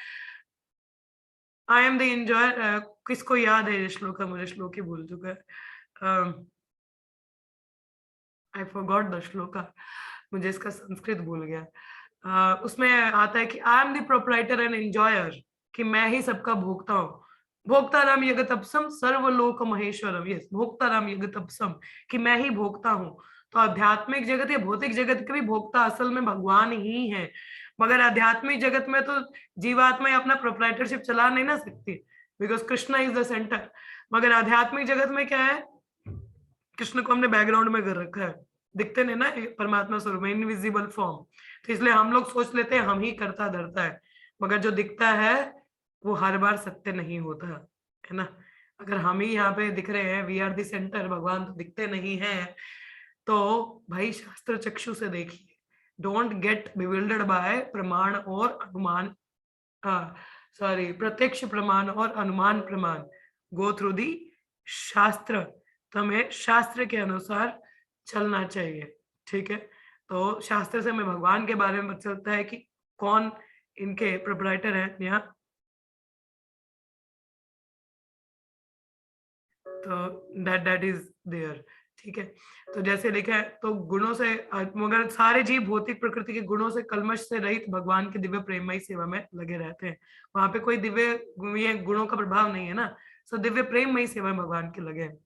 आई एम द एंजॉयर। किसको याद है ये श्लोक? मुझे श्लोक ही भूल चुका है, आई फॉरगॉट द श्लोक, मुझे इसका संस्कृत भूल गया। उसमें आता है कि I am the proprietor and enjoyer, कि मैं ही सबका भोक्ता हूँ। भोक्ताराम यगतपसम सर्वलोक महेश्वरम, यस, भोक्ताराम यगतपसम, कि मैं ही भोक्ता हूँ। तो आध्यात्मिक जगत या भौतिक जगत के भी भोक्ता असल में भगवान ही है, मगर आध्यात्मिक जगत में तो जीवात्मा अपना प्रोप्राइटरशिप चला नहीं ना सकती, because Krishna is the centre. मगर आध्यात्मिक जगत में क्या है, कृष्ण को हमने बैकग्राउंड में कर रखा है, दिखते नहीं ना परमात्मा स्वरूप में, इनविजिबल फॉर्म, तो इसलिए हम लोग सोच लेते हैं हम ही करता धरता है, मगर जो दिखता है वो हर बार सत्य नहीं होता है ना। अगर हम ही यहाँ पे दिख रहे हैं, वी आर द सेंटर, भगवान तो दिखते नहीं है, तो भाई शास्त्र चक्षु से देखिए, डोंट गेट बिविल्डर्ड बाय प्रमाण और अनुमान, सॉरी, प्रत्यक्ष प्रमाण और अनुमान प्रमाण, गो थ्रू दी शास्त्र, तो हमें शास्त्र के अनुसार चलना चाहिए। ठीक है, तो शास्त्र से हमें भगवान के बारे में पता चलता है कि कौन इनके प्रोप्राइटर हैं यहाँ, तो दैट इज देयर। ठीक है, तो जैसे लिखा है, तो गुणों से, मगर सारे जीव भौतिक प्रकृति के गुणों से कलमश से रहित भगवान की दिव्य प्रेममयी सेवा में लगे रहते हैं। वहां पे कोई दिव्य ये गुणों का प्रभाव नहीं है ना, सब दिव्य प्रेममयी सेवा में भगवान के लगे हैं।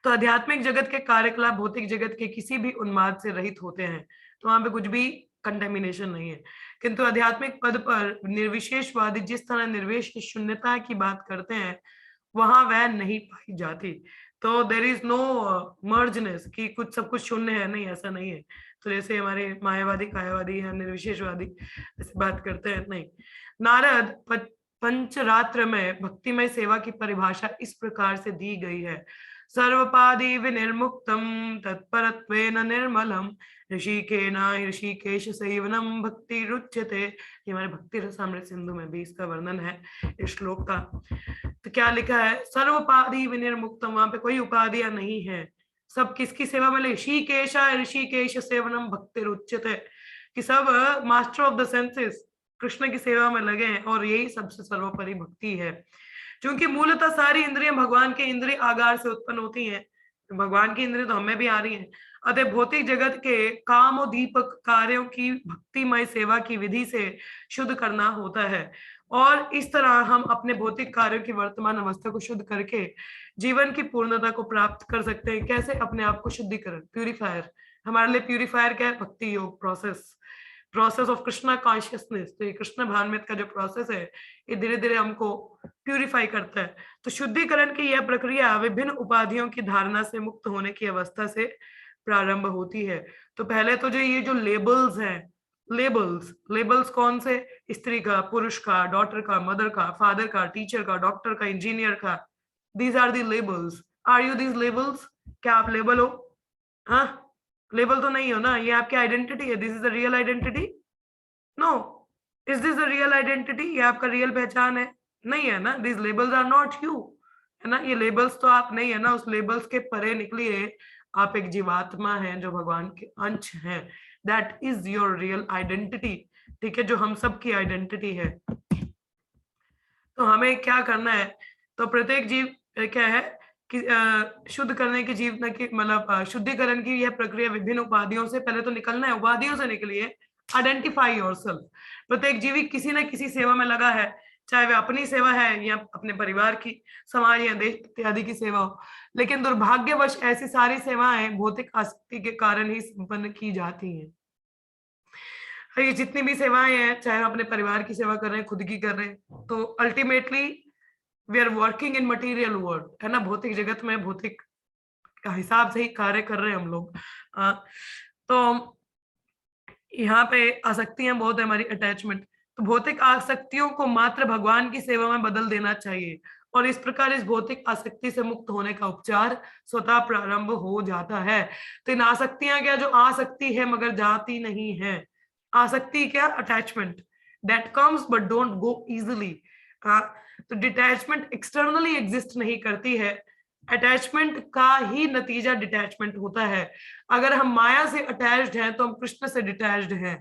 तो आध्यात्मिक जगत के कार्यकलाप भौतिक जगत के किसी भी उन्माद से रहित होते हैं, तो वहां पे कुछ भी कंटेमिनेशन नहीं है। किंतु आध्यात्मिक पद पर निर्विशेषवादी जिस तरह निर्वेश की शून्यता की बात करते हैं, वहां वह नहीं पाई जाती। तो देर इज नो मर्जनेस, कि कुछ सब कुछ शून्य है, नहीं, ऐसा नहीं है। तो जैसे हमारे मायावादी कायावादी है, निर्विशेषवादी ऐसे बात करते हैं, नहीं। नारद पंचरात्र में भक्तिमय सेवा की परिभाषा इस प्रकार से दी गई है, सर्वपादी विनिर्मुक्तम तत्परत्वेन निर्मलम ऋषिकेन ऋषिकेश सेवनम भक्ति रुच्यते। ये हमारे भक्ति रसामृत सिंधु में भी इसका वर्णन है इस श्लोक का। तो क्या लिखा है, सर्वपादी विनिर्मुक्तम, वहां पे कोई उपाधियां नहीं है, सब किसकी सेवा में, ऋषिकेश ऋषिकेश सेवनम भक्ति रुच्यते, कि सब master of the senses Krishna की सेवा में लगे हैं, और यही सबसे सर्वोपरि भक्ति है। क्योंकि मूलतः सारी इंद्रियां भगवान के इंद्रिय आगार से उत्पन्न होती हैं, भगवान की इंद्रिय तो हमें भी आ रही हैं, अतः भौतिक जगत के कामोदीपक कार्यों की भक्तिमय सेवा की विधि से शुद्ध करना होता है, और इस तरह हम अपने भौतिक कार्यों की वर्तमान अवस्था को शुद्ध करके जीवन की पूर्णता को प्राप्त कर सकते हैं। कैसे? अपने आप को शुद्धिकरण, प्यूरिफायर। हमारे लिए प्यूरिफायर क्या है? भक्ति योग प्रोसेस ऑफ कृष्णा कॉन्शियसनेस। तो ये कृष्ण भावनामृत का जो प्रोसेस है, ये धीरे धीरे हमको प्यूरिफाई करता है। तो शुद्धिकरण की यह प्रक्रिया विभिन्न उपाधियों की धारणा से मुक्त होने की अवस्था से प्रारंभ होती है। तो पहले तो जो ये जो लेबल्स हैं, लेबल्स कौन से? स्त्री का, पुरुष का, डॉटर का, मदर का, फादर का, टीचर का, डॉक्टर का, इंजीनियर का, these are the labels. Are you these labels? क्या आप लेबल हो? हाँ, लेबल तो नहीं हो ना, ये आपकी आइडेंटिटी है। This is the real identity? No. Is this the real identity? ये आपका रियल पहचान है? नहीं है ना। This labels are not you, है ना। ये लेबल्स तो आप नहीं है ना। उस लेबल्स के परे निकलिए, आप एक जीवात्मा हैं जो भगवान के अंश हैं। That is your real identity. ठीक है, जो हम सब की आइडेंटिटी है। तो हमें क्या करना है? तो प्रत्येक जीव क्या है कि शुद्ध करने की जीवन की, मतलब शुद्धिकरण की यह प्रक्रिया विभिन्न उपाधियों से, पहले तो निकलना है, उपाधियों से निकलिए। Identify yourself. प्रत्येक जीवी किसी न किसी सेवा में लगा है, चाहे वह अपनी सेवा है या अपने परिवार की, समाज या देश इत्यादि की सेवा हो। लेकिन दुर्भाग्यवश ऐसी सारी सेवाएं भौतिक आसक्ति के कारण ही संपन्न की जाती हैं। ये जितनी भी सेवाएं हैं, चाहे हम अपने परिवार की सेवा कर रहे हैं, खुद की कर रहे हैं, तो ultimately we are working in material world, है ना, भौतिक जगत में भौतिक हिसाब से ही कार्य कर रहे हैं हम लोग। तो यहाँ पे आसक्तियां बहुत है, हमारी अटैचमेंट। तो भौतिक आसक्तियों को मात्र भगवान की सेवा में बदल देना चाहिए, और इस प्रकार इस भौतिक आसक्ति से मुक्त होने का उपचार स्वतः प्रारंभ हो जाता है। तो इन आसक्तियां क्या, जो आसक्ति है मगर जाती नहीं है। आसक्ति क्या, attachment that comes but don't go easily. तो डिटैचमेंट एक्सटर्नली एग्जिस्ट नहीं करती है, अटैचमेंट का ही नतीजा डिटैचमेंट होता है। अगर हम माया से अटैच्ड हैं तो हम कृष्ण से डिटैच्ड हैं।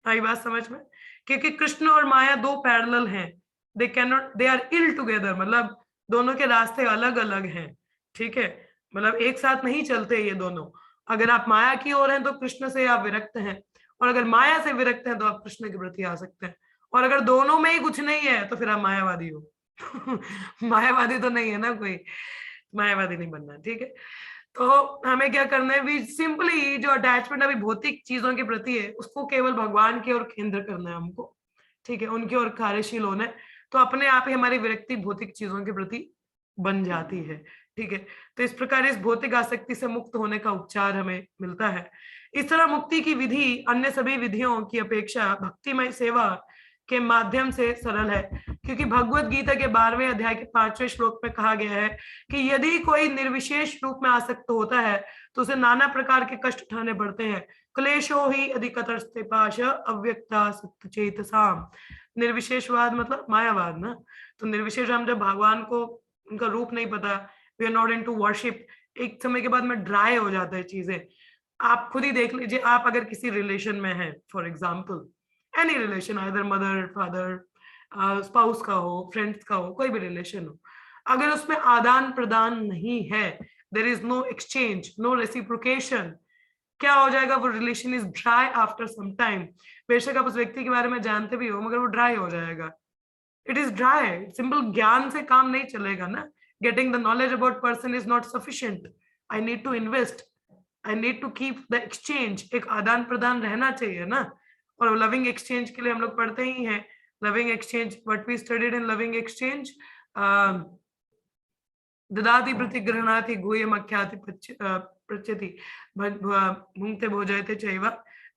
आई बात समझ में? क्योंकि कृष्ण और माया दो पैरेलल हैं, they can not, they are ill together, मतलब दोनों के रास्ते अलग अलग हैं, ठीक है, मतलब एक साथ नहीं चलते ये दोनों। अगर आप माया की ओर हैं तो कृष्ण से आप विरक्त हैं, और अगर माया से विरक्त हैं तो आप कृष्ण के प्रति आ सकते हैं, और अगर दोनों में ही कुछ नहीं है तो फिर आप मायावादी हो। मायावादी तो नहीं है ना कोई, मायावादी नहीं बनना, ठीक है। तो हमें क्या करना है, भी सिंपली जो अटैचमेंट अभी भौतिक चीजों के प्रति है उसको केवल भगवान की ओर केंद्र करना है हमको, ठीक है, उनकी ओर कार्यशील होना है। तो अपने आप ही हमारी विरक्ति भौतिक चीजों के प्रति बन जाती है, ठीक है। तो इस प्रकार इस भौतिक आसक्ति से मुक्त होने का उपचार हमें मिलता है। इस तरह मुक्ति की विधि अन्य सभी विधियों की अपेक्षा भक्तिमय सेवा के माध्यम से सरल है, क्योंकि भगवत गीता के 12वें अध्याय के 5वें श्लोक में कहा गया है कि यदि कोई निर्विशेष रूप में आसक्त होता है तो उसे नाना प्रकार के कष्ट उठाने पड़ते हैं। क्लेशो ही अधिकतरस्ते पाश अव्यक्ता सत्चेतसाम। निर्विशेषवाद मतलब मायावाद ना। तो निर्विशेष, हम जब भगवान को उनका रूप नहीं पता, we are not into worship, एक समय के बाद में ड्राई हो जाता है चीजें। आप खुद ही देख लीजिए, आप अगर किसी रिलेशन में हैं, for example any relation, either mother father, spouse का हो, फ्रेंड्स का हो, कोई भी रिलेशन हो, अगर उसमें आदान प्रदान नहीं है, there is no exchange, no reciprocation, क्या हो जाएगा, वो relation is dry after some time. बेशक आप उस व्यक्ति के बारे में जानते भी हो मगर वो ड्राई हो जाएगा, इट इज ड्राई। सिंपल ज्ञान से काम नहीं चलेगा ना, getting the knowledge about person is not sufficient, I need to invest, I need to keep the exchange, एक आदान प्रदान रहना चाहिए ना। और लविंग एक्सचेंज के लिए हम लोग पढ़ते ही हैं, loving exchange, what we studied in loving exchange, ददाति प्रतिगृह्णाति गुह्यम आख्याति पृच्छति भुंक्ते भोजयते चैव।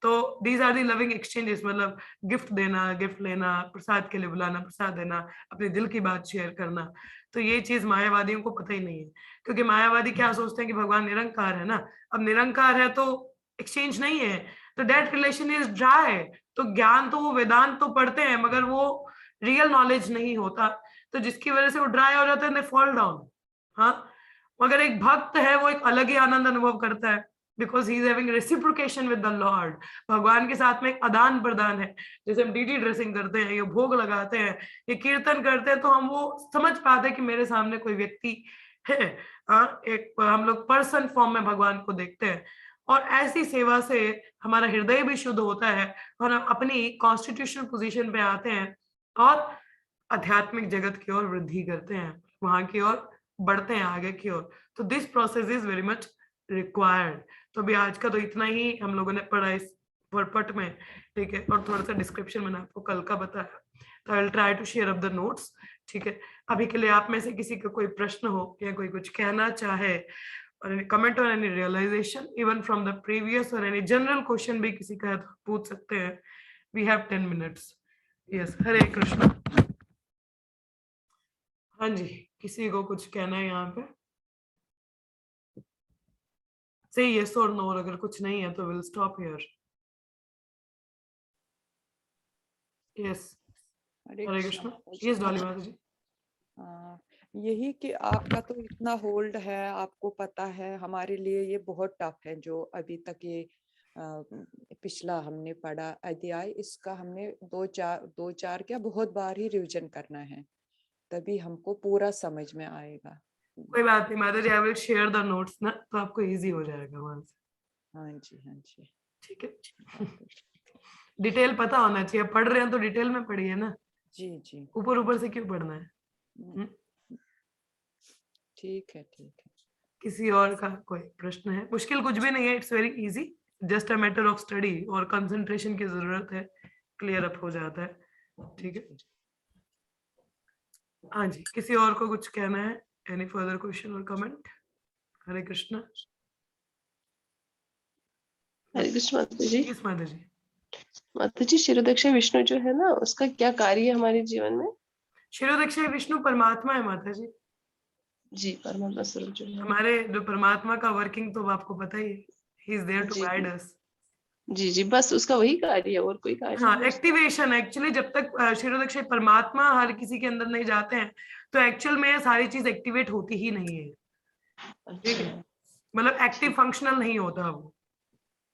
तो these are the loving exchanges, मतलब गिफ्ट देना, गिफ्ट लेना, प्रसाद के लिए बुलाना, प्रसाद देना, अपने दिल की बात शेयर करना। तो ये चीज मायावादियों को पता ही नहीं है, क्योंकि मायावादी क्या सोचते हैं कि भगवान निरंकार है ना, अब निरंकार है तो एक्सचेंज नहीं है, तो दैट रिलेशन इज ड्राई। तो ज्ञान तो वो वेदांत तो पढ़ते हैं मगर वो रियल नॉलेज नहीं होता, तो जिसकी वजह से वो ड्राई हो जाते हैं, दे फॉल डाउन। हाँ, मगर एक भक्त है वो एक अलग ही आनंद अनुभव करता है, because he is having reciprocation with the Lord. भगवान के साथ में एक आदान प्रदान है, जैसे हम डीडी ड्रेसिंग करते हैं, ये भोग लगाते हैं, ये कीर्तन करते हैं, तो हम वो समझ पाते हैं कि मेरे सामने कोई व्यक्ति है। एक हम लोग पर्सन फॉर्म में भगवान को देखते हैं, और ऐसी सेवा से हमारा हृदय भी शुद्ध होता है, और हम अपनी कॉन्स्टिट्यूशनल पोजीशन पे आते हैं और आध्यात्मिक जगत की ओर वृद्धि करते हैं, वहां की ओर बढ़ते हैं, आगे की ओर। तो this process is very much required. तो अभी आज का तो इतना ही हम लोगों ने पढ़ा इस वर्कपट में, ठीक है, और थोड़ा सा डिस्क्रिप्शन मैंने आपको कल का बताया, तो I will try to share up the notes, ठीक है। अभी के लिए आप में से किसी का कोई प्रश्न हो या कोई कुछ कहना चाहे, और any comment or any realization even from the previous or any general question भी किसी का है तो पूछ सकते हैं, we have 10 minutes। yes, हरे कृष्ण। हाँ जी, किसी को कुछ कहना है यहाँ पे? say yes or no, और अगर कुछ नहीं है तो we'll stop here। yes, Hare Krishna. yes, Dolly माता जी। यही कि आपका तो इतना होल्ड है, आपको पता है, हमारे लिए ये बहुत टफ है जो अभी तक ये पिछला हमने पढ़ा अध्याय, इसका हमने दो चार क्या बहुत बार ही रिवीजन करना है, तभी हमको पूरा समझ में आएगा। कोई बात नहीं माता जी, I will share the notes ना, तो आपको इजी हो जाएगा वहां से। हाँ जी, हाँ जी, ठीक है। डिटेल पता होना चाहिए, पढ़ रहे हैं तो डिटेल में पढ़िए ना, जी जी ऊपर ऊपर से क्यों पढ़ना है? ठीक है ठीक है। किसी और का कोई प्रश्न है? मुश्किल कुछ भी नहीं है, it's very easy, just a matter of study और कंसंट्रेशन की जरूरत है, क्लियर अप हो जाता है। ठीक है, हाँ जी, किसी और को कुछ कहना है? एनी फर्दर क्वेश्चन और कमेंट? हरे कृष्णा। हरे कृष्ण माता जी। किस माता जी? माता जी, शिरोदक्ष विष्णु जो है ना, उसका क्या कार्य है हमारे जीवन में? शिरोदक्ष विष्णु परमात्मा है माता जी, जी, परमात्मा स्वरूप जो है। हमारे जो परमात्मा का वर्किंग तो आपको पता ही है, ही इज देयर टू जी गाइड अस। जी जी, बस उसका वही कार्य है, और कोई कार्य हाँ, नहीं है उसका? एक्टिवेशन एक्चुअली जब तक शिरोदक्ष परमात्मा हर किसी के अंदर नहीं जाते हैं तो एक्चुअल में सारी चीज एक्टिवेट होती ही नहीं है। ठीक है, अच्छा, मतलब एक्टिव फंक्शनल नहीं होता वो,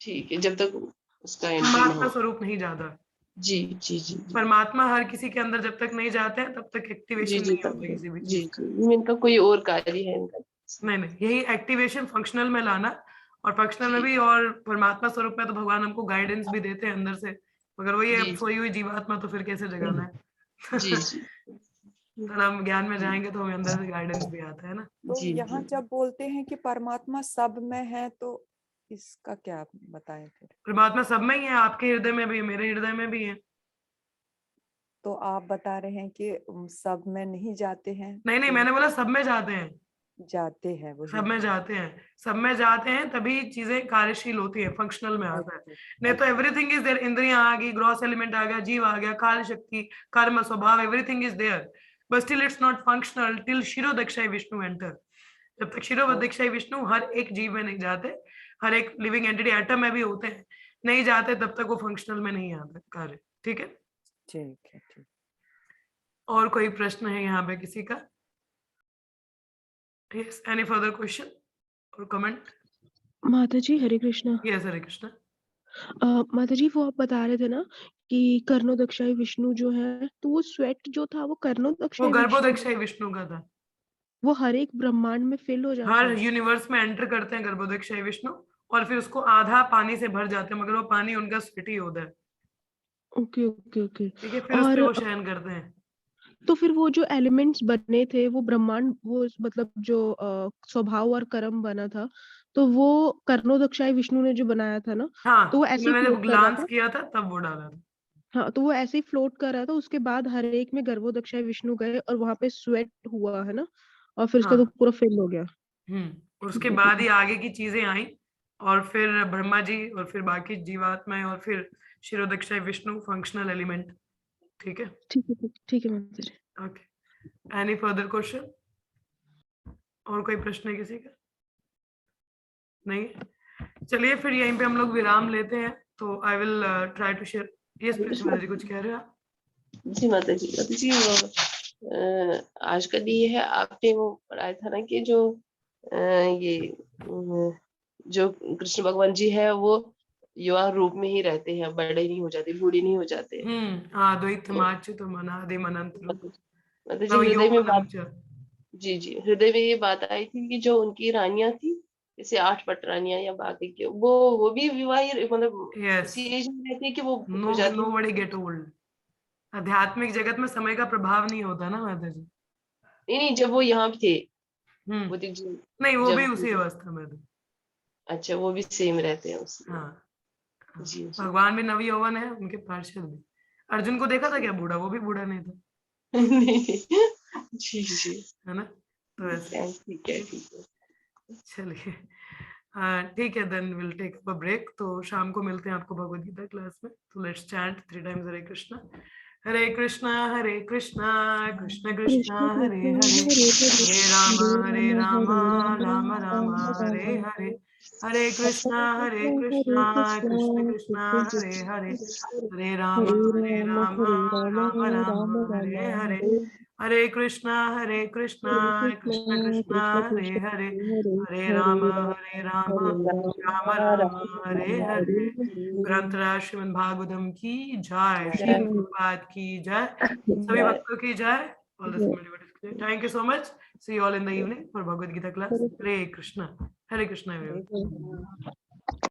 ठीक है, जब तक उसका एंट्री ना परमात्मा हो। स्वरूप नहीं जाता। जी जी जी जी परमात्मा हर किसी के अंदर जब तक नहीं जाते हैं तब तक जी एक्टिवेशन जी, नहीं तब होती किसी भी जी चीज का। जी, इनका कोई और कार्य है इनका? नहीं नहीं, यही एक्टिवेशन फंक्शनल में लाना, और फंक्शनल में ठीक, भी, और परमात्मा स्वरूप में तो भगवान हमको गाइडेंस भी देते हैं अंदर से, मगर वही जी अब सोई हुई जीवात्मा तो फिर कैसे जगाना है। जी जी थोड़ा हम ज्ञान में जाएंगे तो हमें अंदर से गाइडेंस भी आता है ना। तो जी यहाँ जी। जब बोलते हैं कि परमात्मा सब में है, तो इसका क्या बताएं फिर? परमात्मा सब में ही है, आपके हृदय में भी है, मेरे हृदय में भी है। तो आप बता रहे हैं कि सब में नहीं जाते हैं। नहीं नहीं, तो मैंने बोला सब में जाते हैं, जाते हैं, वही सब में जाते हैं, सब में जाते हैं, तभी चीजें कार्यशील होती है, फंक्शनल में आता है। अच्छा, नहीं तो अच्छा, एवरीथिंग इज देयर, इंद्रियां आ गई, ग्रॉस एलिमेंट आ गया, जीव आ गया, काल शक्ति, कर्म, स्वभाव, everything is there, but still it's not functional till Shirodakshayi Vishnu enter. जब तक शिरोदक्षाई विष्णु हर एक जीव में नहीं जाते, हर एक लिविंग एंटिटी एटम में भी होते हैं, नहीं जाते, तब तक वो फंक्शनल में नहीं आता कार्य। ठीक है, ठीक है ठीक। और कोई प्रश्न है यहाँ पे किसी का? यस, एनी फर्दर क्वेश्चन और कमेंट? माता जी हरे कृष्णा। यस, हरे कृष्णा। माता जी वो आप बता रहे थे ना कि कर्णोदक्षाई विष्णु जो है, तो वो स्वेट जो था वो वो कर्णोदक्षाई विष्णु, गर्भोदक्षाई विष्णु का था, वो हर एक ब्रह्मांड में फिल हो जाता हर है। यूनिवर्स में एंटर करते हैं गर्भोदक्षाई विष्णु, और फिर उसको आधा पानी से भर जाते हैं, मगर वो पानी उनका स्वीट ही होता है। Okay okay okay. ठीक है, फिर उस पे और वो शयन करते हैं। तो फिर वो जो एलिमेंट्स बने थे वो ब्रह्मांड, वो मतलब जो स्वभाव और कर्म बना था, तो वो कर्णोदक्षाई विष्णु ने जो बनाया था ना, तो हाँ, वो ऐसे ही उन्होंने जब फ्लोट कर रहा ग्लांस था। किया था तब वो डाला था। हाँ, तो वो ऐसे ही फ्लोट कर रहा था, उसके बाद हर एक में गर्भोदक्षाई विष्णु गए और वहां पे स्वेट हुआ है ना, और फिर उसका तो हाँ, पूरा फिल हो गया। और उसके ठीक है ठीक बाद है ही आगे की चीजें आई, और फिर ब्रह्मा जी, और फिर बाकी जीवात्माएं, और फिर शिरोदक्षाई विष्णु फंक्शनल एलिमेंट। ठीक है, ठीक है माता जी। Okay, any further question? और कोई प्रश्न है किसी का? नहीं, चलिए फिर यहीं पे हम लोग विराम लेते हैं। तो I will try to share. Yes please माता जी, कुछ कह रहे हो आप? जी माता जी वो आज का ये है, आपने वो पढ़ाया था ना कि जो ये जो कृष्ण भगवान जी है वो युवा रूप में ही रहते हैं, बड़े नहीं हो जाते, बूढ़े नहीं हो जाते। हाँ, द्वैत माच्युत मनादि अनंत रूप माता जी नव हृदय में यौवनम बात, च। जी जी, हृदय में ये बात आई थी कि जो उनकी रानियां थी, जैसे 8 पटरानियां या बाकी के, वो भी विवाहित, मतलब यस, उसी एज में रहती है कि वो नो हो जाती नो है? बड़ी गेट ओल्ड। आध्यात्मिक जगत में समय का प्रभाव नहीं होता ना माता जी। नहीं नहीं, जब वो यहाँ पे थे, हम्म, बुद्धिक जी, नहीं, वो भी जब, उसी अवस्था में थे। अच्छा, वो भी सेम रहते हैं उसमें? हाँ, हाँ, जी जी। भगवान भी नव यौवन है, उनके पार्षद भी। अर्जुन को देखा था क्या बूढ़ा? वो भी बूढ़ा नहीं था, जी जी, है ना? तो ऐसे, ठीक है ठीक है। चलिए, हाँ ठीक है, then will take a break. तो शाम को मिलते हैं आपको भगवद गीता क्लास में। तो लेट्स चैंट 3 टाइम्स हरे कृष्णा, हरे कृष्णा, हरे कृष्णा, कृष्ण कृष्णा, कृष्ण हरे कृष्ण हरे, हरे हरे, हरे हरे राम, राम हरे राम राम राम, राम हरे राम हरे, हरे। हरे कृष्णा, हरे कृष्णा, कृष्ण कृष्ण कृष्णा, कृष्ण हरे हरे, कृष्ण हरे हरे राम, राम राम, राम राम हरे हरे, हरे। हरे कृष्णा, हरे कृष्ण कृष्ण कृष्णा, कृष्ण हरे कृष्ण हरे, हरे हरे, हरे राम, हरे राम राम राम राम, हरे राम हरे। हरे हरे। ग्रंथराज श्रीमद् भागवतम की जय, श्रील प्रभुपाद की जय, सभी जय। भक्तों की जय, ऑल द फैमिली मेंबर्स की जय। Thank you so much, see you all in the evening for Bhagavad Gita class. Hare Krishna, Hare Krishna everyone.